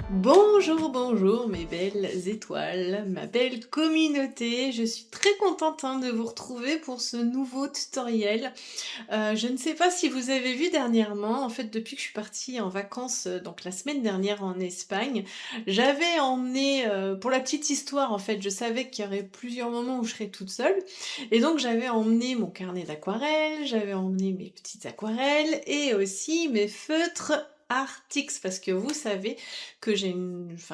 Bonjour, bonjour mes belles étoiles, ma belle communauté. Je suis très contente de vous retrouver pour ce nouveau tutoriel. Je ne sais pas si vous avez vu dernièrement, en fait depuis que je suis partie en vacances, donc la semaine dernière en Espagne, j'avais emmené, pour la petite histoire en fait, je savais qu'il y aurait plusieurs moments où je serais toute seule et donc j'avais emmené mon carnet d'aquarelle, j'avais emmené mes petites aquarelles et aussi mes feutres Artix parce que vous savez que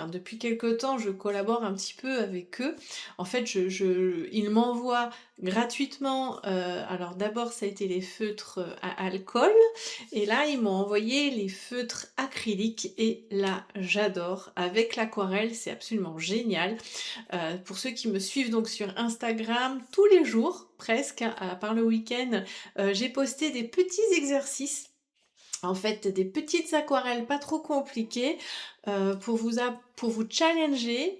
depuis quelque temps, je collabore un petit peu avec eux. En fait, ils m'envoient gratuitement, alors d'abord ça a été les feutres à alcool, et là ils m'ont envoyé les feutres acryliques, et là j'adore. Avec l'aquarelle, c'est absolument génial. Pour ceux qui me suivent donc sur Instagram, tous les jours, presque, à part le week-end, j'ai posté des petits exercices en fait, des petites aquarelles pas trop compliquées, pour vous challenger,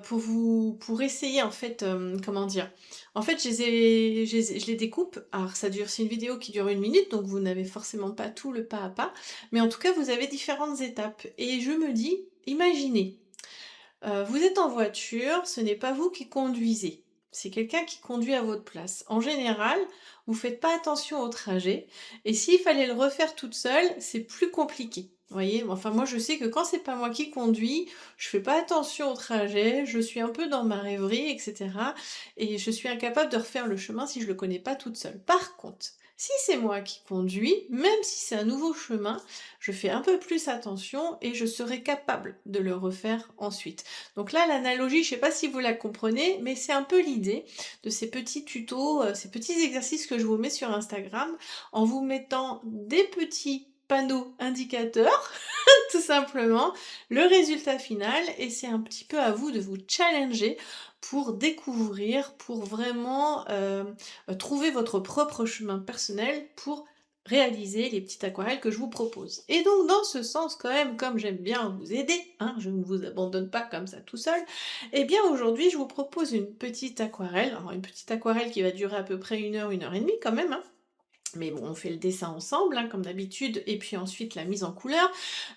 pour essayer en fait, comment dire? En fait, je les découpe, alors c'est une vidéo qui dure 1 minute, donc vous n'avez forcément pas tout le pas à pas, mais en tout cas, vous avez différentes étapes et je me dis: «Imaginez, vous êtes en voiture, ce n'est pas vous qui conduisez, c'est quelqu'un qui conduit à votre place. En général, vous faites pas attention au trajet et s'il fallait le refaire toute seule, c'est plus compliqué. Vous voyez? Enfin moi je sais que quand c'est pas moi qui conduis, je fais pas attention au trajet, je suis un peu dans ma rêverie et cetera et je suis incapable de refaire le chemin si je le connais pas toute seule. Par contre, si c'est moi qui conduis, même si c'est un nouveau chemin, je fais un peu plus attention et je serai capable de le refaire ensuite. Donc là, l'analogie, je sais pas si vous la comprenez, mais c'est un peu l'idée de ces petits tutos, ces petits exercices que je vous mets sur Instagram, en vous mettant des petits panneaux indicateurs, tout simplement, le résultat final, et c'est un petit peu à vous de vous challenger pour découvrir, pour vraiment trouver votre propre chemin personnel pour réaliser les petites aquarelles que je vous propose. Et donc dans ce sens quand même, comme j'aime bien vous aider, je ne vous abandonne pas comme ça tout seul, eh bien aujourd'hui je vous propose une petite aquarelle, alors une petite aquarelle qui va durer à peu près 1 heure et demie quand même, mais bon, on fait le dessin ensemble, comme d'habitude, et puis ensuite la mise en couleur.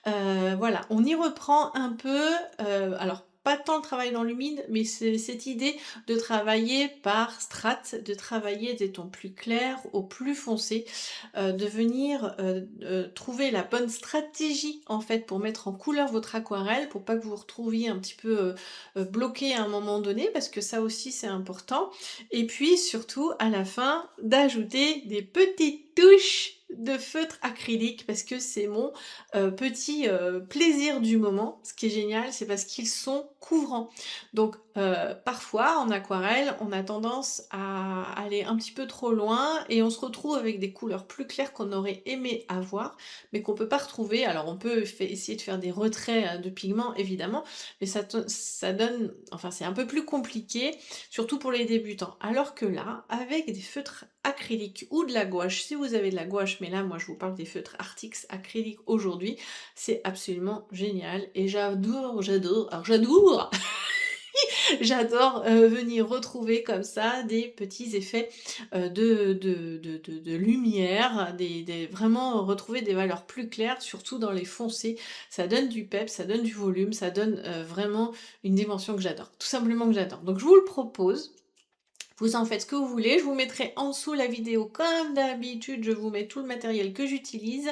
Voilà, on y reprend un peu, alors pas tant le travail dans l'humide, mais c'est cette idée de travailler par strates, de travailler des tons plus clairs au plus foncés, de venir, trouver la bonne stratégie en fait pour mettre en couleur votre aquarelle, pour pas que vous vous retrouviez un petit peu, bloqué à un moment donné, parce que ça aussi c'est important. Et puis surtout à la fin, d'ajouter des petites touches de feutre acrylique parce que c'est mon petit plaisir du moment. Ce qui est génial, c'est parce qu'ils sont couvrants. Donc parfois en aquarelle, on a tendance à aller un petit peu trop loin et on se retrouve avec des couleurs plus claires qu'on aurait aimé avoir, mais qu'on peut pas retrouver. Alors on peut essayer de faire des retraits de pigments évidemment, mais ça donne, enfin c'est un peu plus compliqué, surtout pour les débutants. Alors que là, avec des feutres acryliques ou de la gouache, si vous avez de la gouache, mais là moi je vous parle des feutres Artix acryliques aujourd'hui, c'est absolument génial et j'adore venir retrouver comme ça des petits effets de lumière, vraiment retrouver des valeurs plus claires, surtout dans les foncés. Ça donne du pep, ça donne du volume, ça donne vraiment une dimension que j'adore, tout simplement que j'adore. Donc je vous le propose. Vous en faites ce que vous voulez, je vous mettrai en dessous la vidéo comme d'habitude, je vous mets tout le matériel que j'utilise.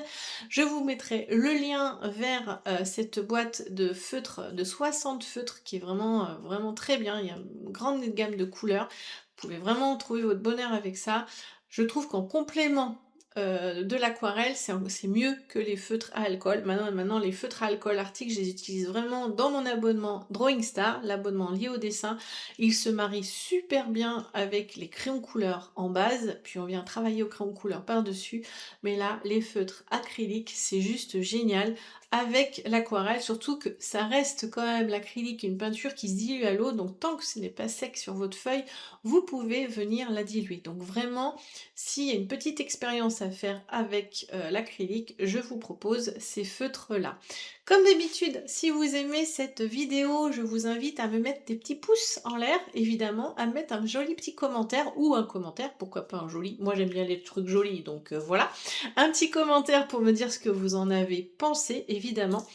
Je vous mettrai le lien vers cette boîte de feutres, de 60 feutres qui est vraiment, vraiment très bien. Il y a une grande gamme de couleurs. Vous pouvez vraiment trouver votre bonheur avec ça. Je trouve qu'en complément de l'aquarelle, c'est mieux que les feutres à alcool. Maintenant, les feutres à alcool Arctic, je les utilise vraiment dans mon abonnement Drawing Star, l'abonnement lié au dessin. Il se marie super bien avec les crayons couleur en base, puis on vient travailler au crayon couleur par-dessus. Mais là, les feutres acryliques, c'est juste génial avec l'aquarelle, surtout que ça reste quand même l'acrylique, une peinture qui se dilue à l'eau, donc tant que ce n'est pas sec sur votre feuille, vous pouvez venir la diluer. Donc vraiment, s'il y a une petite expérience à faire avec l'acrylique, je vous propose ces feutres-là. Comme d'habitude, si vous aimez cette vidéo, je vous invite à me mettre des petits pouces en l'air, évidemment, à me mettre un joli petit commentaire ou un commentaire, pourquoi pas un joli, moi j'aime bien les trucs jolis, donc voilà. Un petit commentaire pour me dire ce que vous en avez pensé, évidemment.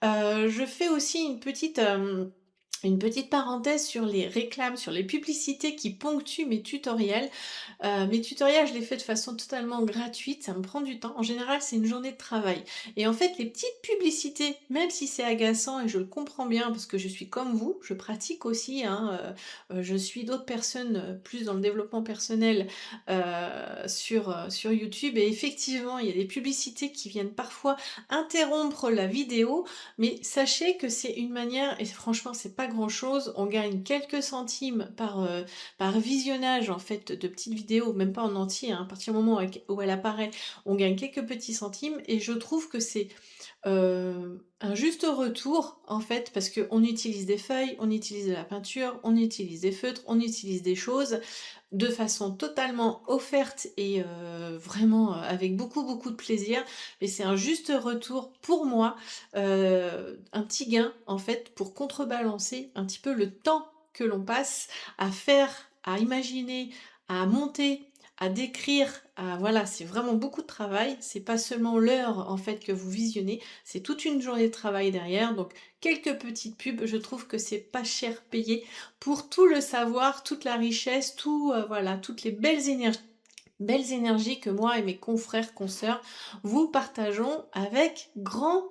Je fais aussi une petite parenthèse sur les réclames, sur les publicités qui ponctuent mes tutoriels, je les fais de façon totalement gratuite, ça me prend du temps. En général, c'est une journée de travail. Et en fait, les petites publicités, même si c'est agaçant et je le comprends bien parce que je suis comme vous, je pratique aussi, hein, je suis d'autres personnes plus dans le développement personnel sur YouTube et effectivement, il y a des publicités qui viennent parfois interrompre la vidéo, mais sachez que c'est une manière, et franchement, c'est pas grand-chose, on gagne quelques centimes par visionnage en fait de petites vidéos, même pas en entier, hein, à partir du moment où elle apparaît, on gagne quelques petits centimes et je trouve que c'est un juste retour en fait parce qu'on utilise des feuilles, on utilise de la peinture, on utilise des feutres, on utilise des choses de façon totalement offerte et vraiment avec beaucoup de plaisir. Mais c'est un juste retour pour moi, un petit gain en fait pour contrebalancer un petit peu le temps que l'on passe à faire, à imaginer, à monter, à décrire, à voilà, c'est vraiment beaucoup de travail. C'est pas seulement l'heure en fait que vous visionnez, c'est toute une journée de travail derrière. Donc quelques petites pubs, je trouve que c'est pas cher payé pour tout le savoir, toute la richesse, tout voilà, toutes les belles énergies que moi et mes confrères, consoeurs vous partageons avec grand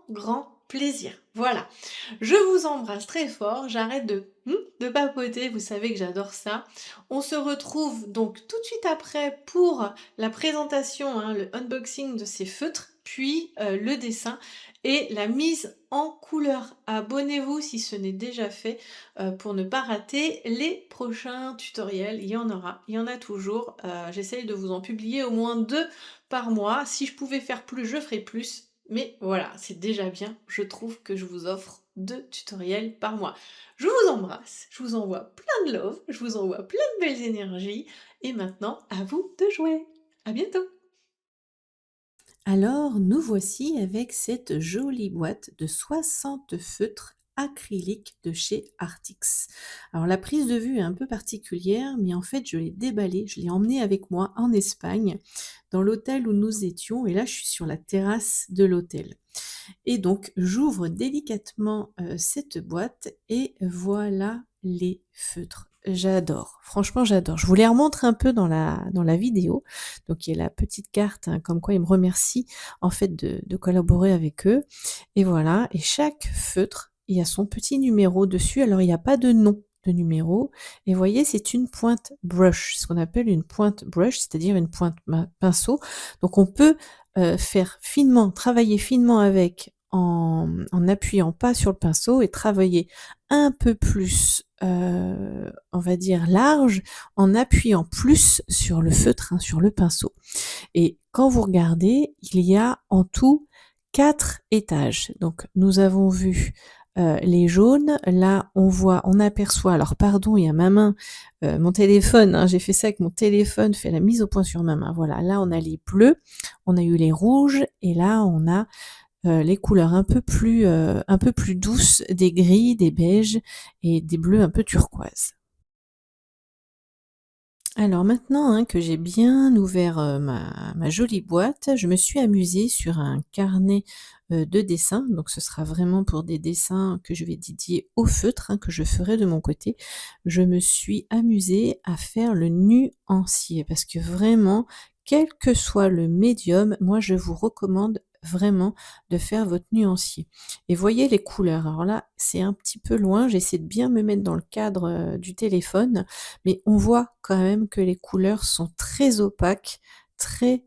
plaisir. Voilà. Je vous embrasse très fort, j'arrête de papoter, vous savez que j'adore ça. On se retrouve donc tout de suite après pour la présentation, hein, le unboxing de ces feutres, puis le dessin et la mise en couleur. Abonnez-vous si ce n'est déjà fait pour ne pas rater les prochains tutoriels. Il y en a toujours. J'essaye de vous en publier au moins 2 par mois. Si je pouvais faire plus, je ferais plus. Mais voilà, c'est déjà bien. Je trouve que je vous offre 2 tutoriels par mois. Je vous embrasse, je vous envoie plein de love, je vous envoie plein de belles énergies. Et maintenant, à vous de jouer. À bientôt. Alors, nous voici avec cette jolie boîte de 60 feutres acryliques de chez Artix. Alors, la prise de vue est un peu particulière, mais en fait, je l'ai déballée, je l'ai emmenée avec moi en Espagne, dans l'hôtel où nous étions, et là, je suis sur la terrasse de l'hôtel. Et donc, j'ouvre délicatement cette boîte et voilà les feutres. J'adore, franchement j'adore. Je vous les remontre un peu dans la vidéo. Donc il y a la petite carte, hein, comme quoi ils me remercient en fait de collaborer avec eux. Et voilà, et chaque feutre, il y a son petit numéro dessus. Alors il n'y a pas de nom de numéro. Et vous voyez, c'est une pointe brush, ce qu'on appelle une pointe brush, c'est-à-dire une pointe pinceau. Donc on peut faire finement, travailler finement avec en appuyant pas sur le pinceau et travailler un peu plus, on va dire large, en appuyant plus sur le feutre, hein, sur le pinceau. Et quand vous regardez, il y a en tout 4 étages. Donc nous avons vu les jaunes, là on aperçoit, alors pardon, il y a ma main, mon téléphone, hein, j'ai fait ça avec mon téléphone, fait la mise au point sur ma main, voilà, là on a les bleus, on a eu les rouges, et là on a les couleurs un peu plus douces, des gris, des beiges et des bleus un peu turquoise. Alors maintenant, hein, que j'ai bien ouvert ma jolie boîte, je me suis amusée sur un carnet de dessin. Donc ce sera vraiment pour des dessins que je vais dédier au feutre, hein, que je ferai de mon côté. Je me suis amusée à faire le nuancier parce que vraiment, quel que soit le médium, moi je vous recommande vraiment de faire votre nuancier. Et voyez les couleurs. Alors là, c'est un petit peu loin, j'essaie de bien me mettre dans le cadre du téléphone, mais on voit quand même que les couleurs sont très opaques, très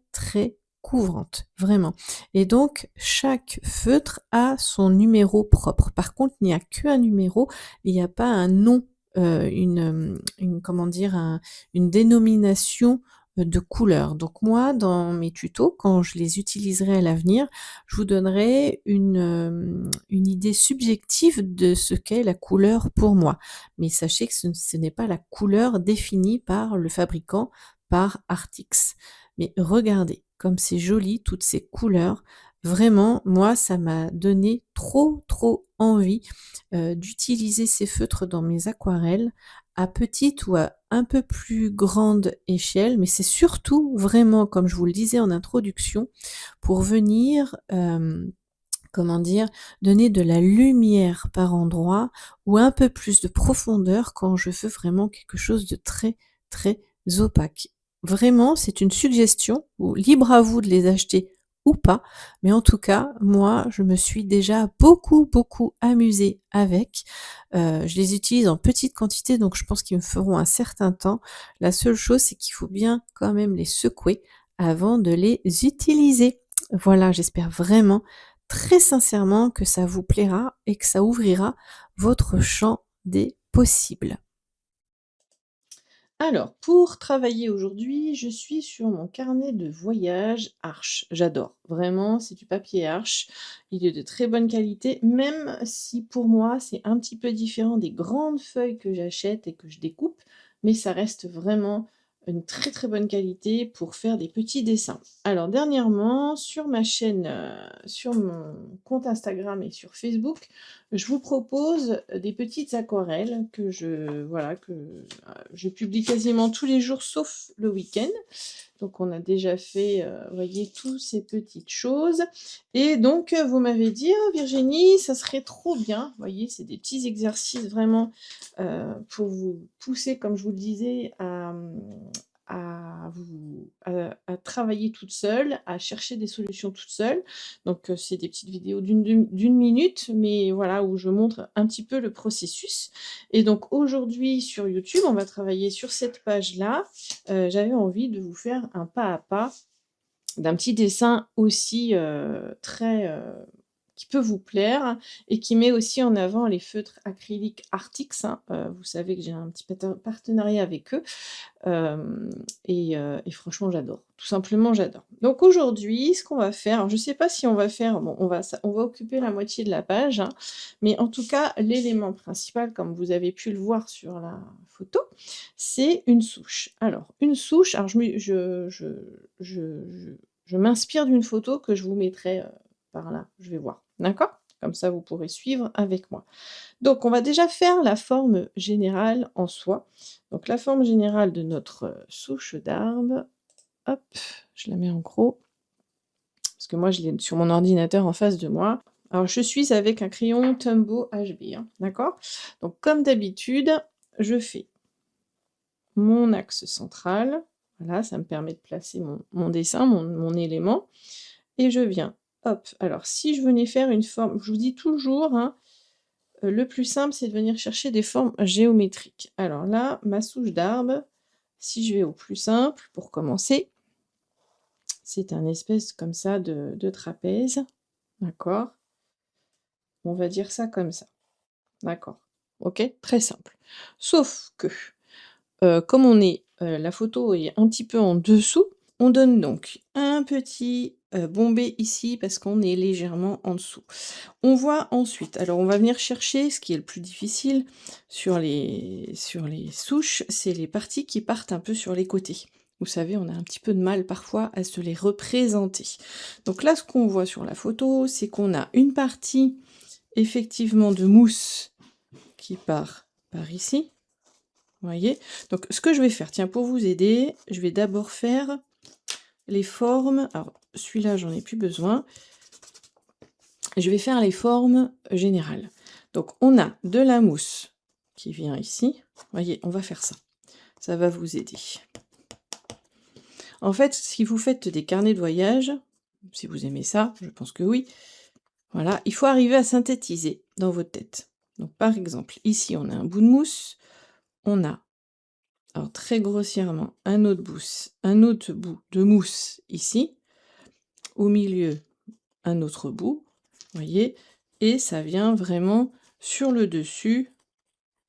couvrantes, vraiment. Et donc, chaque feutre a son numéro propre. Par contre, il n'y a qu'un numéro, il n'y a pas un nom, comment dire, une dénomination de couleurs. Donc moi, dans mes tutos, quand je les utiliserai à l'avenir, je vous donnerai une idée subjective de ce qu'est la couleur pour moi. Mais sachez que ce n'est pas la couleur définie par le fabricant, par Artix. Mais regardez, comme c'est joli, toutes ces couleurs. Vraiment, moi, ça m'a donné trop, trop envie, d'utiliser ces feutres dans mes aquarelles, à petite ou à un peu plus grande échelle, mais c'est surtout vraiment, comme je vous le disais en introduction, pour venir, comment dire? Donner de la lumière par endroits ou un peu plus de profondeur quand je veux vraiment quelque chose de très, très opaque. Vraiment, c'est une suggestion, ou libre à vous de les acheter ou pas, mais en tout cas, moi, je me suis déjà beaucoup, beaucoup amusée avec. Je les utilise en petite quantité, donc je pense qu'ils me feront un certain temps. La seule chose, c'est qu'il faut bien quand même les secouer avant de les utiliser. Voilà, j'espère vraiment très sincèrement que ça vous plaira et que ça ouvrira votre champ des possibles. Alors, pour travailler aujourd'hui, je suis sur mon carnet de voyage Arches. J'adore, vraiment, c'est du papier Arches. Il est de très bonne qualité, même si pour moi, c'est un petit peu différent des grandes feuilles que j'achète et que je découpe, mais ça reste vraiment une très très bonne qualité pour faire des petits dessins. Alors, dernièrement, sur ma chaîne, sur mon compte Instagram et sur Facebook, je vous propose des petites aquarelles que je publie quasiment tous les jours sauf le week-end. Donc on a déjà fait, voyez, tous ces petites choses et donc vous m'avez dit: «Oh Virginie, ça serait trop bien», voyez, c'est des petits exercices vraiment, pour vous pousser, comme je vous le disais, à travailler toute seule, à chercher des solutions toute seule. Donc c'est des petites vidéos d'une minute, mais voilà, où je montre un petit peu le processus et donc aujourd'hui sur YouTube, on va travailler sur cette page-là. J'avais envie de vous faire un pas à pas d'un petit dessin aussi, très, qui peut vous plaire et qui met aussi en avant les feutres acryliques Artix, hein. Vous savez que j'ai un petit partenariat avec eux, hem et franchement j'adore. Tout simplement j'adore. Donc aujourd'hui, ce qu'on va faire, alors je ne sais pas si on va faire bon, on va occuper la moitié de la page, hein, mais en tout cas, l'élément principal, comme vous avez pu le voir sur la photo, c'est une souche. Alors une souche, alors je m'inspire d'une photo que je vous mettrai, par là, je vais voir, d'accord? Comme ça, vous pourrez suivre avec moi. Donc on va déjà faire la forme générale en soi. Donc la forme générale de notre, souche d'arbre, hop, je la mets en gros, parce que moi je l'ai sur mon ordinateur en face de moi. Alors je suis avec un crayon Tombow HB, hein, d'accord? Donc comme d'habitude, je fais mon axe central, voilà, ça me permet de placer mon dessin, mon élément et je viens, hop, alors si je venais faire une forme, je vous dis toujours, hein, le plus simple, c'est de venir chercher des formes géométriques. Alors là, ma souche d'arbre, si je vais au plus simple pour commencer, c'est un espèce comme ça de trapèze, d'accord? On va dire ça comme ça, d'accord? OK? Très simple. Sauf que, comme la photo est un petit peu en dessous, on donne donc un petit, bombé ici parce qu'on est légèrement en dessous. On voit ensuite, alors on va venir chercher ce qui est le plus difficile sur les souches, c'est les parties qui partent un peu sur les côtés. Vous savez, on a un petit peu de mal parfois à se les représenter. Donc là, ce qu'on voit sur la photo, c'est qu'on a une partie effectivement de mousse qui part par ici, vous voyez? Donc ce que je vais faire, tiens, pour vous aider, je vais d'abord faire les formes. Alors celui-là, j'en ai plus besoin. Je vais faire les formes générales. Donc on a de la mousse qui vient ici. Voyez, on va faire ça. Ça va vous aider. En fait, si vous faites des carnets de voyage, si vous aimez ça, je pense que oui, voilà, il faut arriver à synthétiser dans votre tête. Donc par exemple, ici on a un bout de mousse, on a, alors très grossièrement, un autre bout de mousse ici, au milieu un autre bout, voyez, et ça vient vraiment sur le dessus,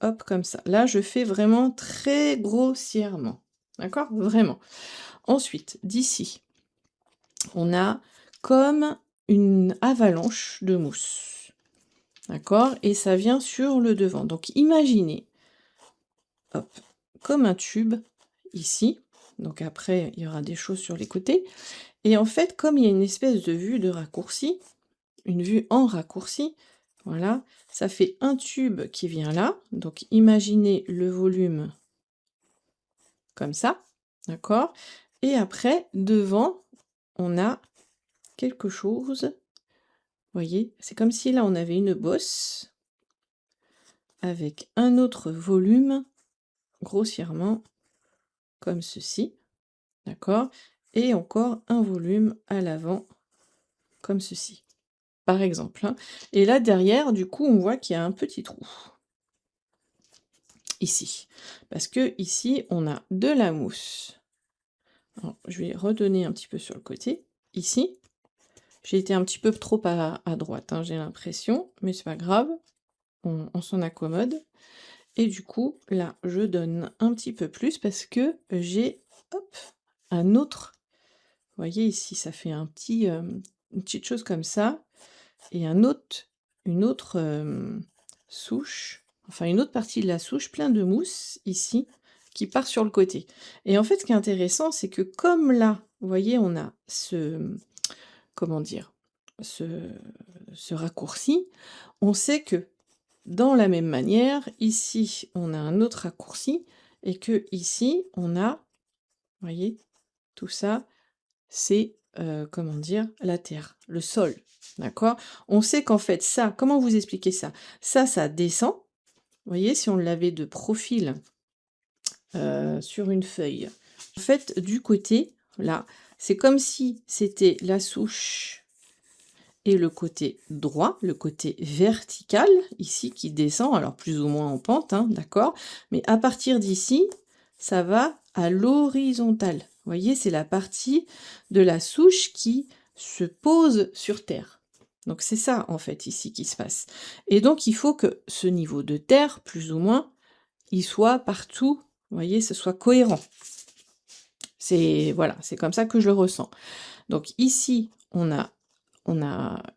hop, comme ça. Là, je fais vraiment très grossièrement, d'accord? Vraiment. Ensuite, d'ici, on a comme une avalanche de mousse, d'accord? Et ça vient sur le devant. Donc imaginez, hop, comme un tube, ici, Donc après, il y aura des choses sur les côtés. Et en fait, comme il y a une espèce de vue de raccourci, une vue en raccourci, voilà, ça fait un tube qui vient là. Donc imaginez le volume comme ça, d'accord? Et après, devant, on a quelque chose, vous voyez? C'est comme si là, on avait une bosse avec un autre volume, grossièrement, comme ceci, d'accord? Et encore un volume à l'avant, comme ceci, par exemple, hein. Et là, derrière, du coup, on voit qu'il y a un petit trou. Ici. Parce que ici, on a de la mousse. Alors, je vais redonner un petit peu sur le côté. Ici, j'ai été un petit peu trop à droite, hein, j'ai l'impression, mais c'est pas grave, on s'en accommode. Et du coup, là, je donne un petit peu plus parce que j'ai, hop, un autre. Vous voyez ici, ça fait un petit, une petite chose comme ça, et une autre souche, enfin une autre partie de la souche, plein de mousse ici, qui part sur le côté. Et en fait, ce qui est intéressant, c'est que comme là, vous voyez, on a ce, comment dire, ce, ce raccourci, on sait que dans la même manière, ici, on a un autre raccourci, et que ici, on a, vous voyez, tout ça, c'est, comment dire, la terre, le sol, d'accord? On sait qu'en fait ça, comment vous expliquer ça? Ça descend, vous voyez, si on l'avait de profil, sur une feuille. En fait, du côté, là, c'est comme si c'était la souche et le côté droit, le côté vertical, ici, qui descend, alors plus ou moins en pente, hein, d'accord? Mais à partir d'ici, ça va à l'horizontale. Vous voyez, c'est la partie de la souche qui se pose sur terre. Donc c'est ça, en fait, ici, qui se passe. Et donc, il faut que ce niveau de terre, plus ou moins, il soit partout, vous voyez, ce soit cohérent. C'est, voilà, c'est comme ça que je le ressens. Donc ici, on a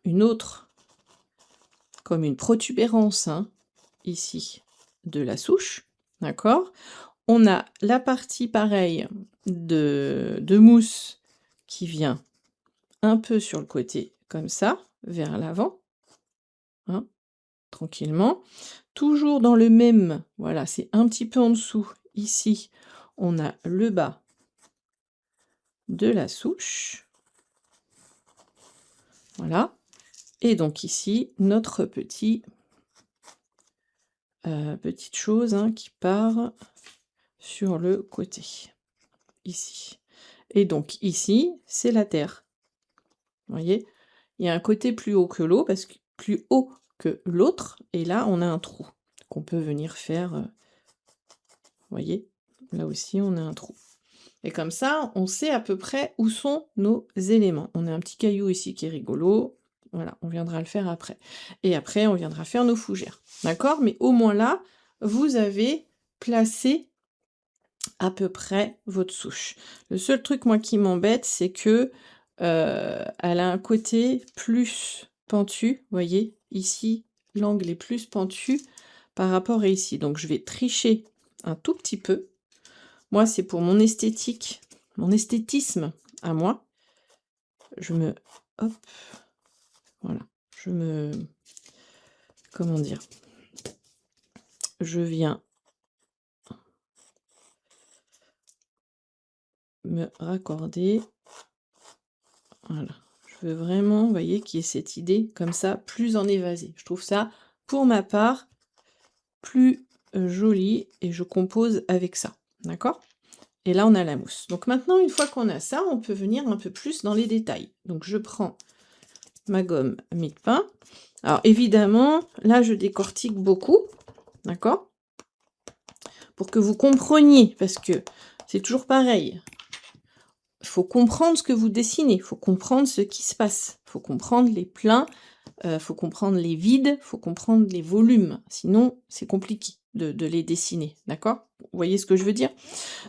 une autre, comme une protubérance, hein, ici, de la souche, d'accord? On a la partie, pareil, de mousse qui vient un peu sur le côté, comme ça, vers l'avant, hein, tranquillement. Toujours dans le même, voilà, c'est un petit peu en dessous, ici, on a le bas de la souche, voilà. Et donc ici, notre petit, petite chose, hein, qui part sur le côté, ici. Et donc ici, c'est la terre. Vous voyez? Il y a un côté plus haut que l'eau, parce que plus haut que l'autre, et là, on a un trou qu'on peut venir faire, vous voyez? Là aussi, on a un trou. Et comme ça, on sait à peu près où sont nos éléments. On a un petit caillou ici qui est rigolo, voilà, on viendra le faire après. Et après, on viendra faire nos fougères, d'accord? Mais au moins là, vous avez placé à peu près votre souche. Le seul truc, moi, qui m'embête, c'est que, elle a un côté plus pentu, vous voyez? Ici, l'angle est plus pentu par rapport à ici. Donc je vais tricher un tout petit peu. Moi, c'est pour mon esthétique, mon esthétisme à moi. Je me, hop, voilà, je me, comment dire? Je viens me raccorder, voilà. Je veux vraiment, vous voyez, qu'il y ait cette idée comme ça, plus en évasé. Je trouve ça, pour ma part, plus, joli, et je compose avec ça, d'accord? Et là, on a la mousse. Donc maintenant, une fois qu'on a ça, on peut venir un peu plus dans les détails. Donc je prends ma gomme mie-de-pain. Alors évidemment, là, je décortique beaucoup, d'accord? Pour que vous compreniez, parce que c'est toujours pareil. Il faut comprendre ce que vous dessinez, il faut comprendre ce qui se passe, il faut comprendre les pleins, faut comprendre les vides, faut comprendre les volumes, sinon c'est compliqué de les dessiner, d'accord? Vous voyez ce que je veux dire?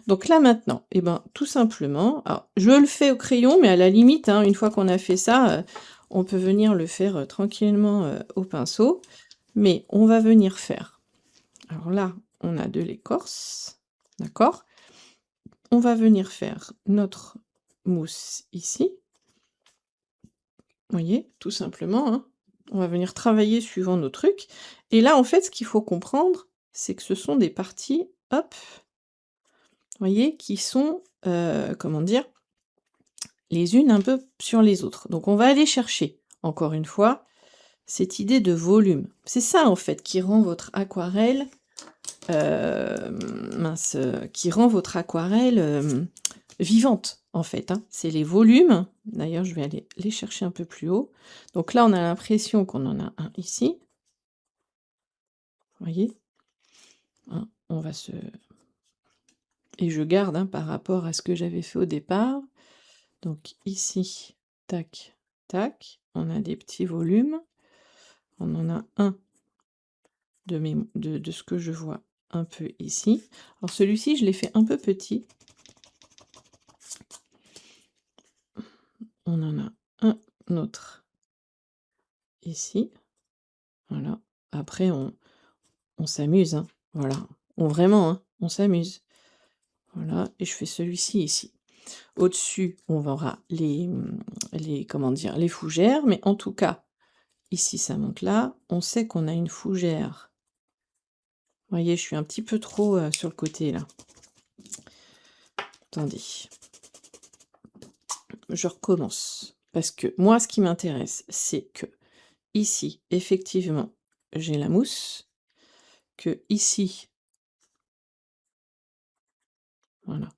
Donc là maintenant, et ben, tout simplement, alors je le fais au crayon, mais à la limite, hein, une fois qu'on a fait ça, on peut venir le faire, tranquillement, au pinceau, mais on va venir faire, alors là, on a de l'écorce, d'accord? on va venir faire notre mousse ici. Vous voyez? Tout simplement, hein. On va venir travailler suivant nos trucs et là, en fait, ce qu'il faut comprendre, c'est que ce sont des parties, hop, vous voyez, qui sont, comment dire? Les unes un peu sur les autres. Donc on va aller chercher, encore une fois, cette idée de volume. C'est ça, en fait, qui rend votre aquarelle, qui rend votre aquarelle, vivante, en fait, hein. C'est les volumes. D'ailleurs, je vais aller les chercher un peu plus haut. Donc là, on a l'impression qu'on en a un ici. Vous voyez? Hein, on va se et je garde, hein, par rapport à ce que j'avais fait au départ. Donc ici, tac, tac, on a des petits volumes. On en a un de ce que je vois un peu ici. Alors celui-ci, je l'ai fait un peu petit. On en a un autre ici. Voilà. Après, on s'amuse, hein. Voilà. Vraiment, hein, on s'amuse. Voilà. Et je fais celui-ci ici. Au-dessus, on verra les, comment dire, les fougères. Mais en tout cas, ici, ça monte là. On sait qu'on a une fougère. Vous voyez, je suis un petit peu trop sur le côté, là. Attendez. Je recommence. Parce que moi, ce qui m'intéresse, c'est que ici, effectivement, j'ai la mousse. Que ici, voilà,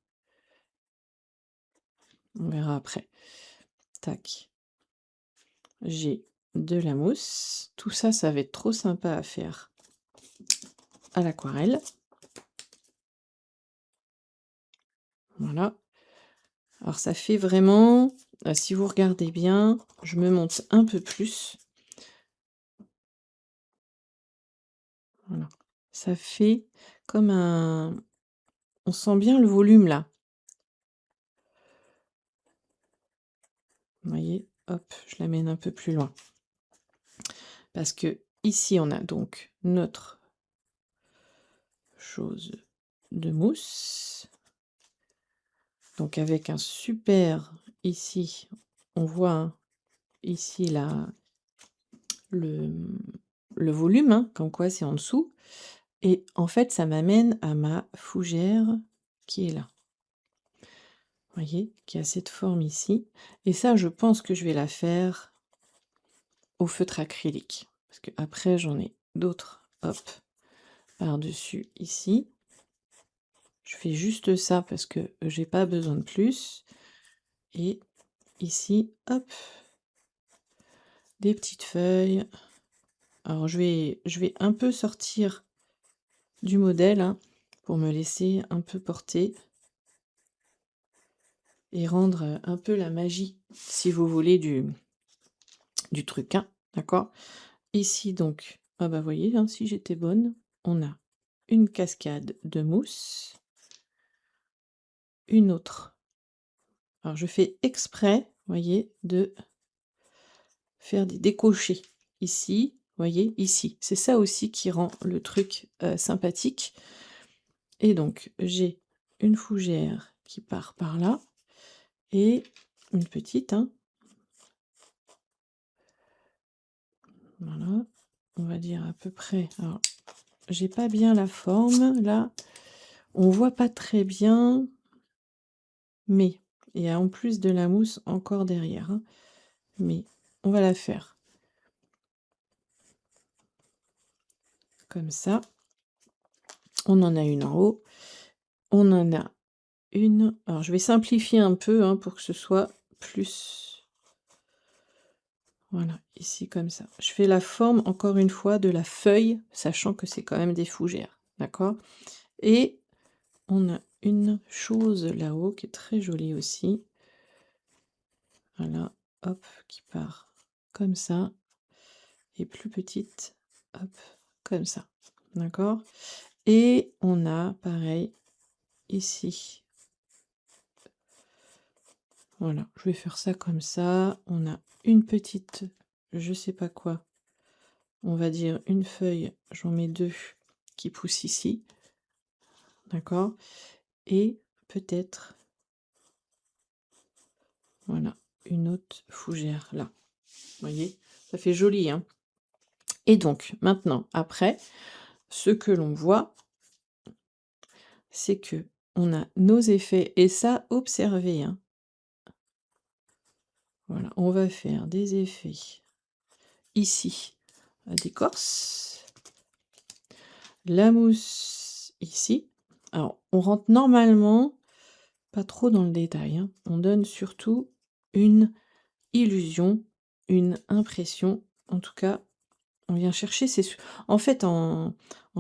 on verra après. Tac. J'ai de la mousse. Tout ça, ça va être trop sympa à faire à l'aquarelle. Voilà. Alors ça fait vraiment, si vous regardez bien, je me monte un peu plus. Voilà. Ça fait comme un... On sent bien le volume là. Vous voyez? Hop, je l'amène un peu plus loin. Parce que ici, on a donc notre chose de mousse. Donc avec un super, ici, on voit, hein, ici là, le volume, hein, comme quoi c'est en dessous. Et en fait, ça m'amène à ma fougère qui est là. Vous voyez, qui a cette forme ici. Et ça, je pense que je vais la faire au feutre acrylique. Parce que après, j'en ai d'autres, hop, par-dessus ici. Je fais juste ça parce que j'ai pas besoin de plus. Et ici, hop, des petites feuilles. Alors je vais un peu sortir du modèle, hein, pour me laisser un peu porter et rendre un peu la magie, si vous voulez, du truc, hein, d'accord? Ici donc, ah bah voyez, hein, si j'étais bonne, on a une cascade de mousse, une autre. Alors je fais exprès, voyez, de faire des décochés ici, voyez, ici. C'est ça aussi qui rend le truc sympathique. Et donc j'ai une fougère qui part par là et une petite, hein. Voilà, on va dire à peu près. Alors, j'ai pas bien la forme là, on voit pas très bien, mais il y a en plus de la mousse encore derrière, hein. Mais on va la faire comme ça. On en a une en haut, on en a une. Alors je vais simplifier un peu, hein, pour que ce soit plus. Voilà, ici comme ça. Je fais la forme, encore une fois, de la feuille, sachant que c'est quand même des fougères, d'accord? Et on a une chose là-haut qui est très jolie aussi. Voilà, hop, qui part comme ça. Et plus petite, hop, comme ça. D'accord? Et on a, pareil, ici. Voilà, je vais faire ça comme ça. On a une petite, je sais pas quoi, on va dire une feuille, j'en mets deux qui poussent ici. D'accord? Et peut-être, voilà, une autre fougère là. Vous voyez? Ça fait joli, hein? Et donc maintenant, après, ce que l'on voit, c'est que on a nos effets et ça, observez, hein. Voilà, on va faire des effets ici, d'écorce, la mousse ici. Alors, on rentre normalement pas trop dans le détail, hein. On donne surtout une illusion, une impression. En tout cas, on vient chercher en fait, en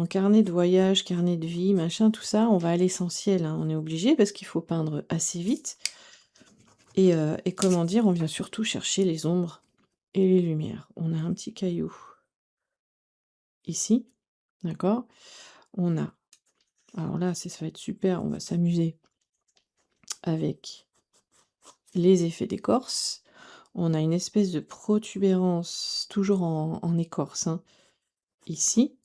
carnet de voyage, carnet de vie, machin, tout ça, on va à l'essentiel, hein. On est obligé parce qu'il faut peindre assez vite et comment dire? On vient surtout chercher les ombres et les lumières. On a un petit caillou ici, d'accord? On a alors là, ça va être super, on va s'amuser avec les effets d'écorce. On a une espèce de protubérance, toujours en écorce, hein, ici.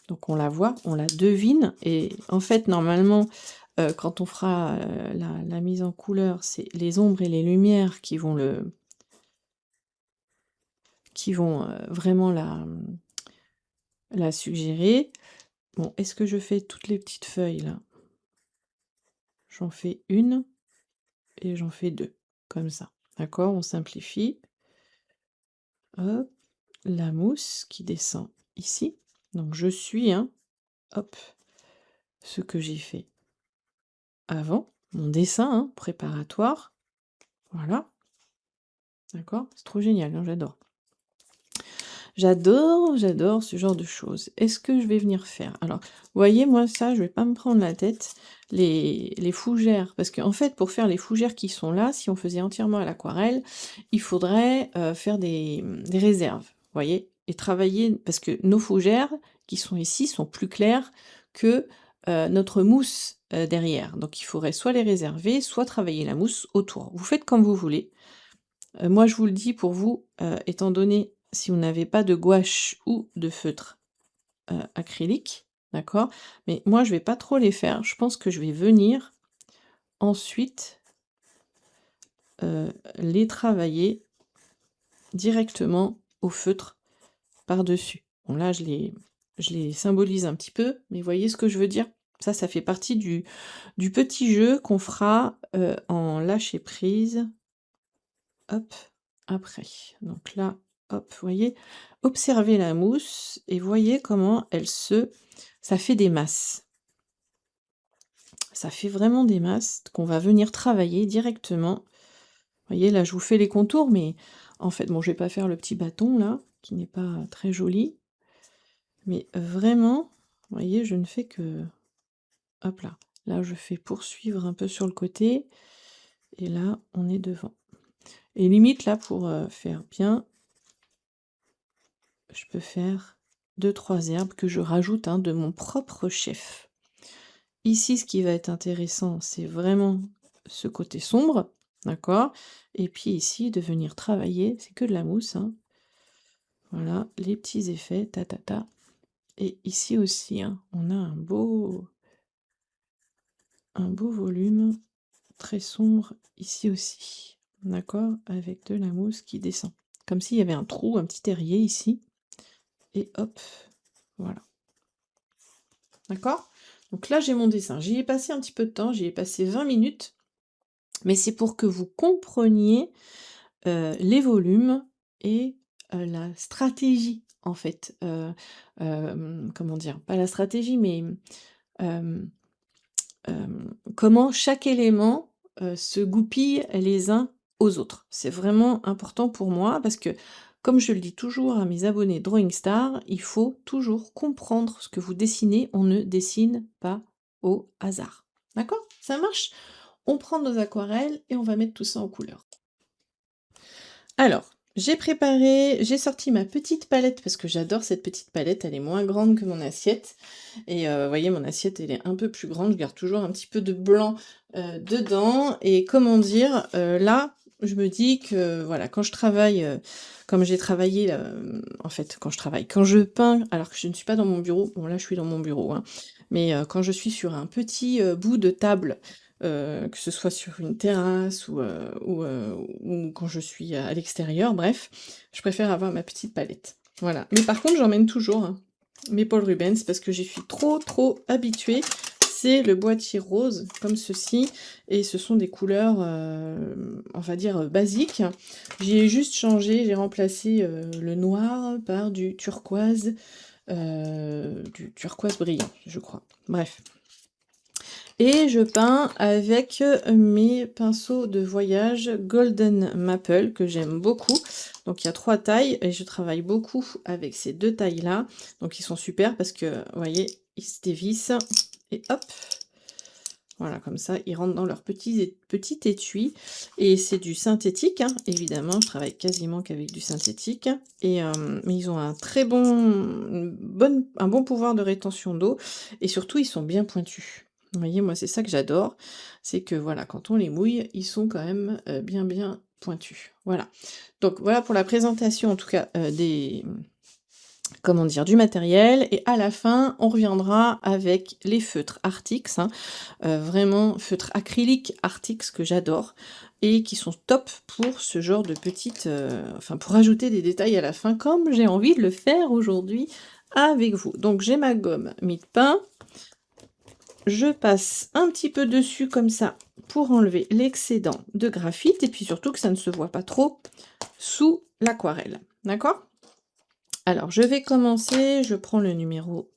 Donc on la voit, on la devine et en fait, normalement, quand on fera, la mise en couleur, c'est les ombres et les lumières qui vont vraiment la suggérer. Bon, est-ce que je fais toutes les petites feuilles là? J'en fais une et j'en fais 2 comme ça. D'accord? On simplifie. Hop, la mousse qui descend ici. Donc je suis, hein, hop, ce que j'ai fait avant, mon dessin, hein, préparatoire. Voilà, d'accord? C'est trop génial, hein, j'adore. J'adore ce genre de choses. Est-ce que je vais venir faire? Alors, vous voyez, moi, ça, je vais pas me prendre la tête. Les fougères, parce qu'en fait, pour faire les fougères qui sont là, si on faisait entièrement à l'aquarelle, il faudrait faire des réserves, vous voyez? Et travailler, parce que nos fougères qui sont ici sont plus claires que notre mousse derrière. Donc, il faudrait soit les réserver, soit travailler la mousse autour. Vous faites comme vous voulez. Moi, je vous le dis pour vous, étant donné si vous n'avez pas de gouache ou de feutre, acrylique, d'accord? Mais moi, je vais pas trop les faire. Je pense que je vais venir ensuite, les travailler directement au feutre par-dessus. Bon là, je les symbolise un petit peu, mais vous voyez ce que je veux dire? Ça fait partie du petit jeu qu'on fera, en lâcher prise. Hop, après. Donc là, hop, vous voyez? Observez la mousse et voyez comment ça fait des masses. Ça fait vraiment des masses qu'on va venir travailler directement. Vous voyez, là, je vous fais les contours, mais en fait, bon, je vais pas faire le petit bâton là, qui n'est pas très joli. Mais vraiment, vous voyez, je ne fais que hop là. Là, je fais poursuivre un peu sur le côté et là, on est devant. Et limite là, pour, faire bien, je peux faire 2-3 herbes que je rajoute, hein, de mon propre chef. Ici, ce qui va être intéressant, c'est vraiment ce côté sombre, d'accord? Et puis ici, de venir travailler, c'est que de la mousse, hein. Voilà, les petits effets, ta ta ta. Et ici aussi, hein, on a un beau volume, très sombre, ici aussi, d'accord? Avec de la mousse qui descend. Comme s'il y avait un trou, un petit terrier ici. Et hop, voilà. D'accord? Donc là, j'ai mon dessin. J'y ai passé un petit peu de temps, j'y ai passé 20 minutes, mais c'est pour que vous compreniez, les volumes et la stratégie, en fait. Comment dire? Pas la stratégie, mais comment chaque élément, se goupille les uns aux autres. C'est vraiment important pour moi parce que, comme je le dis toujours à mes abonnés Drawing Star, il faut toujours comprendre ce que vous dessinez. On ne dessine pas au hasard. D'accord? Ça marche? On prend nos aquarelles et on va mettre tout ça en couleur. Alors, j'ai sorti ma petite palette parce que j'adore cette petite palette, elle est moins grande que mon assiette. Et vous voyez, mon assiette, elle est un peu plus grande, je garde toujours un petit peu de blanc dedans. Et comment dire, là, je me dis que, voilà, quand je travaille, comme j'ai travaillé, en fait, quand je peins, alors que je ne suis pas dans mon bureau, bon là, je suis dans mon bureau, hein, mais quand je suis sur un petit, bout de table, que ce soit sur une terrasse ou quand je suis à l'extérieur, bref, je préfère avoir ma petite palette. Voilà. Mais par contre, j'emmène toujours, hein, mes Paul Rubens parce que j'y suis trop, trop habituée. C'est le boîtier rose, comme ceci, et ce sont des couleurs, on va dire, basiques. J'y ai juste changé, j'ai remplacé, le noir par du turquoise brillant, je crois. Bref. Et je peins avec mes pinceaux de voyage Golden Maple, que j'aime beaucoup. Donc il y a 3 tailles, et je travaille beaucoup avec ces 2 tailles-là. Donc ils sont super parce que, vous voyez, ils se dévissent, et hop, voilà, comme ça, ils rentrent dans leur petit étui. Et c'est du synthétique, hein, évidemment, je travaille quasiment qu'avec du synthétique. Et, mais ils ont un très bon, un bon pouvoir de rétention d'eau. Et surtout, ils sont bien pointus. Vous voyez, moi, c'est ça que j'adore. C'est que, voilà, quand on les mouille, ils sont quand même bien, bien pointus. Voilà. Donc, voilà pour la présentation, en tout cas, comment dire, du matériel. Et à la fin, on reviendra avec les feutres Artix, hein, vraiment feutres acryliques Artix que j'adore et qui sont top pour ce genre de petites, enfin pour ajouter des détails à la fin comme j'ai envie de le faire aujourd'hui avec vous. Donc j'ai ma gomme mie-de-pain, je passe un petit peu dessus comme ça pour enlever l'excédent de graphite et puis surtout que ça ne se voit pas trop sous l'aquarelle. D'accord? Alors je vais commencer, je prends le numéro.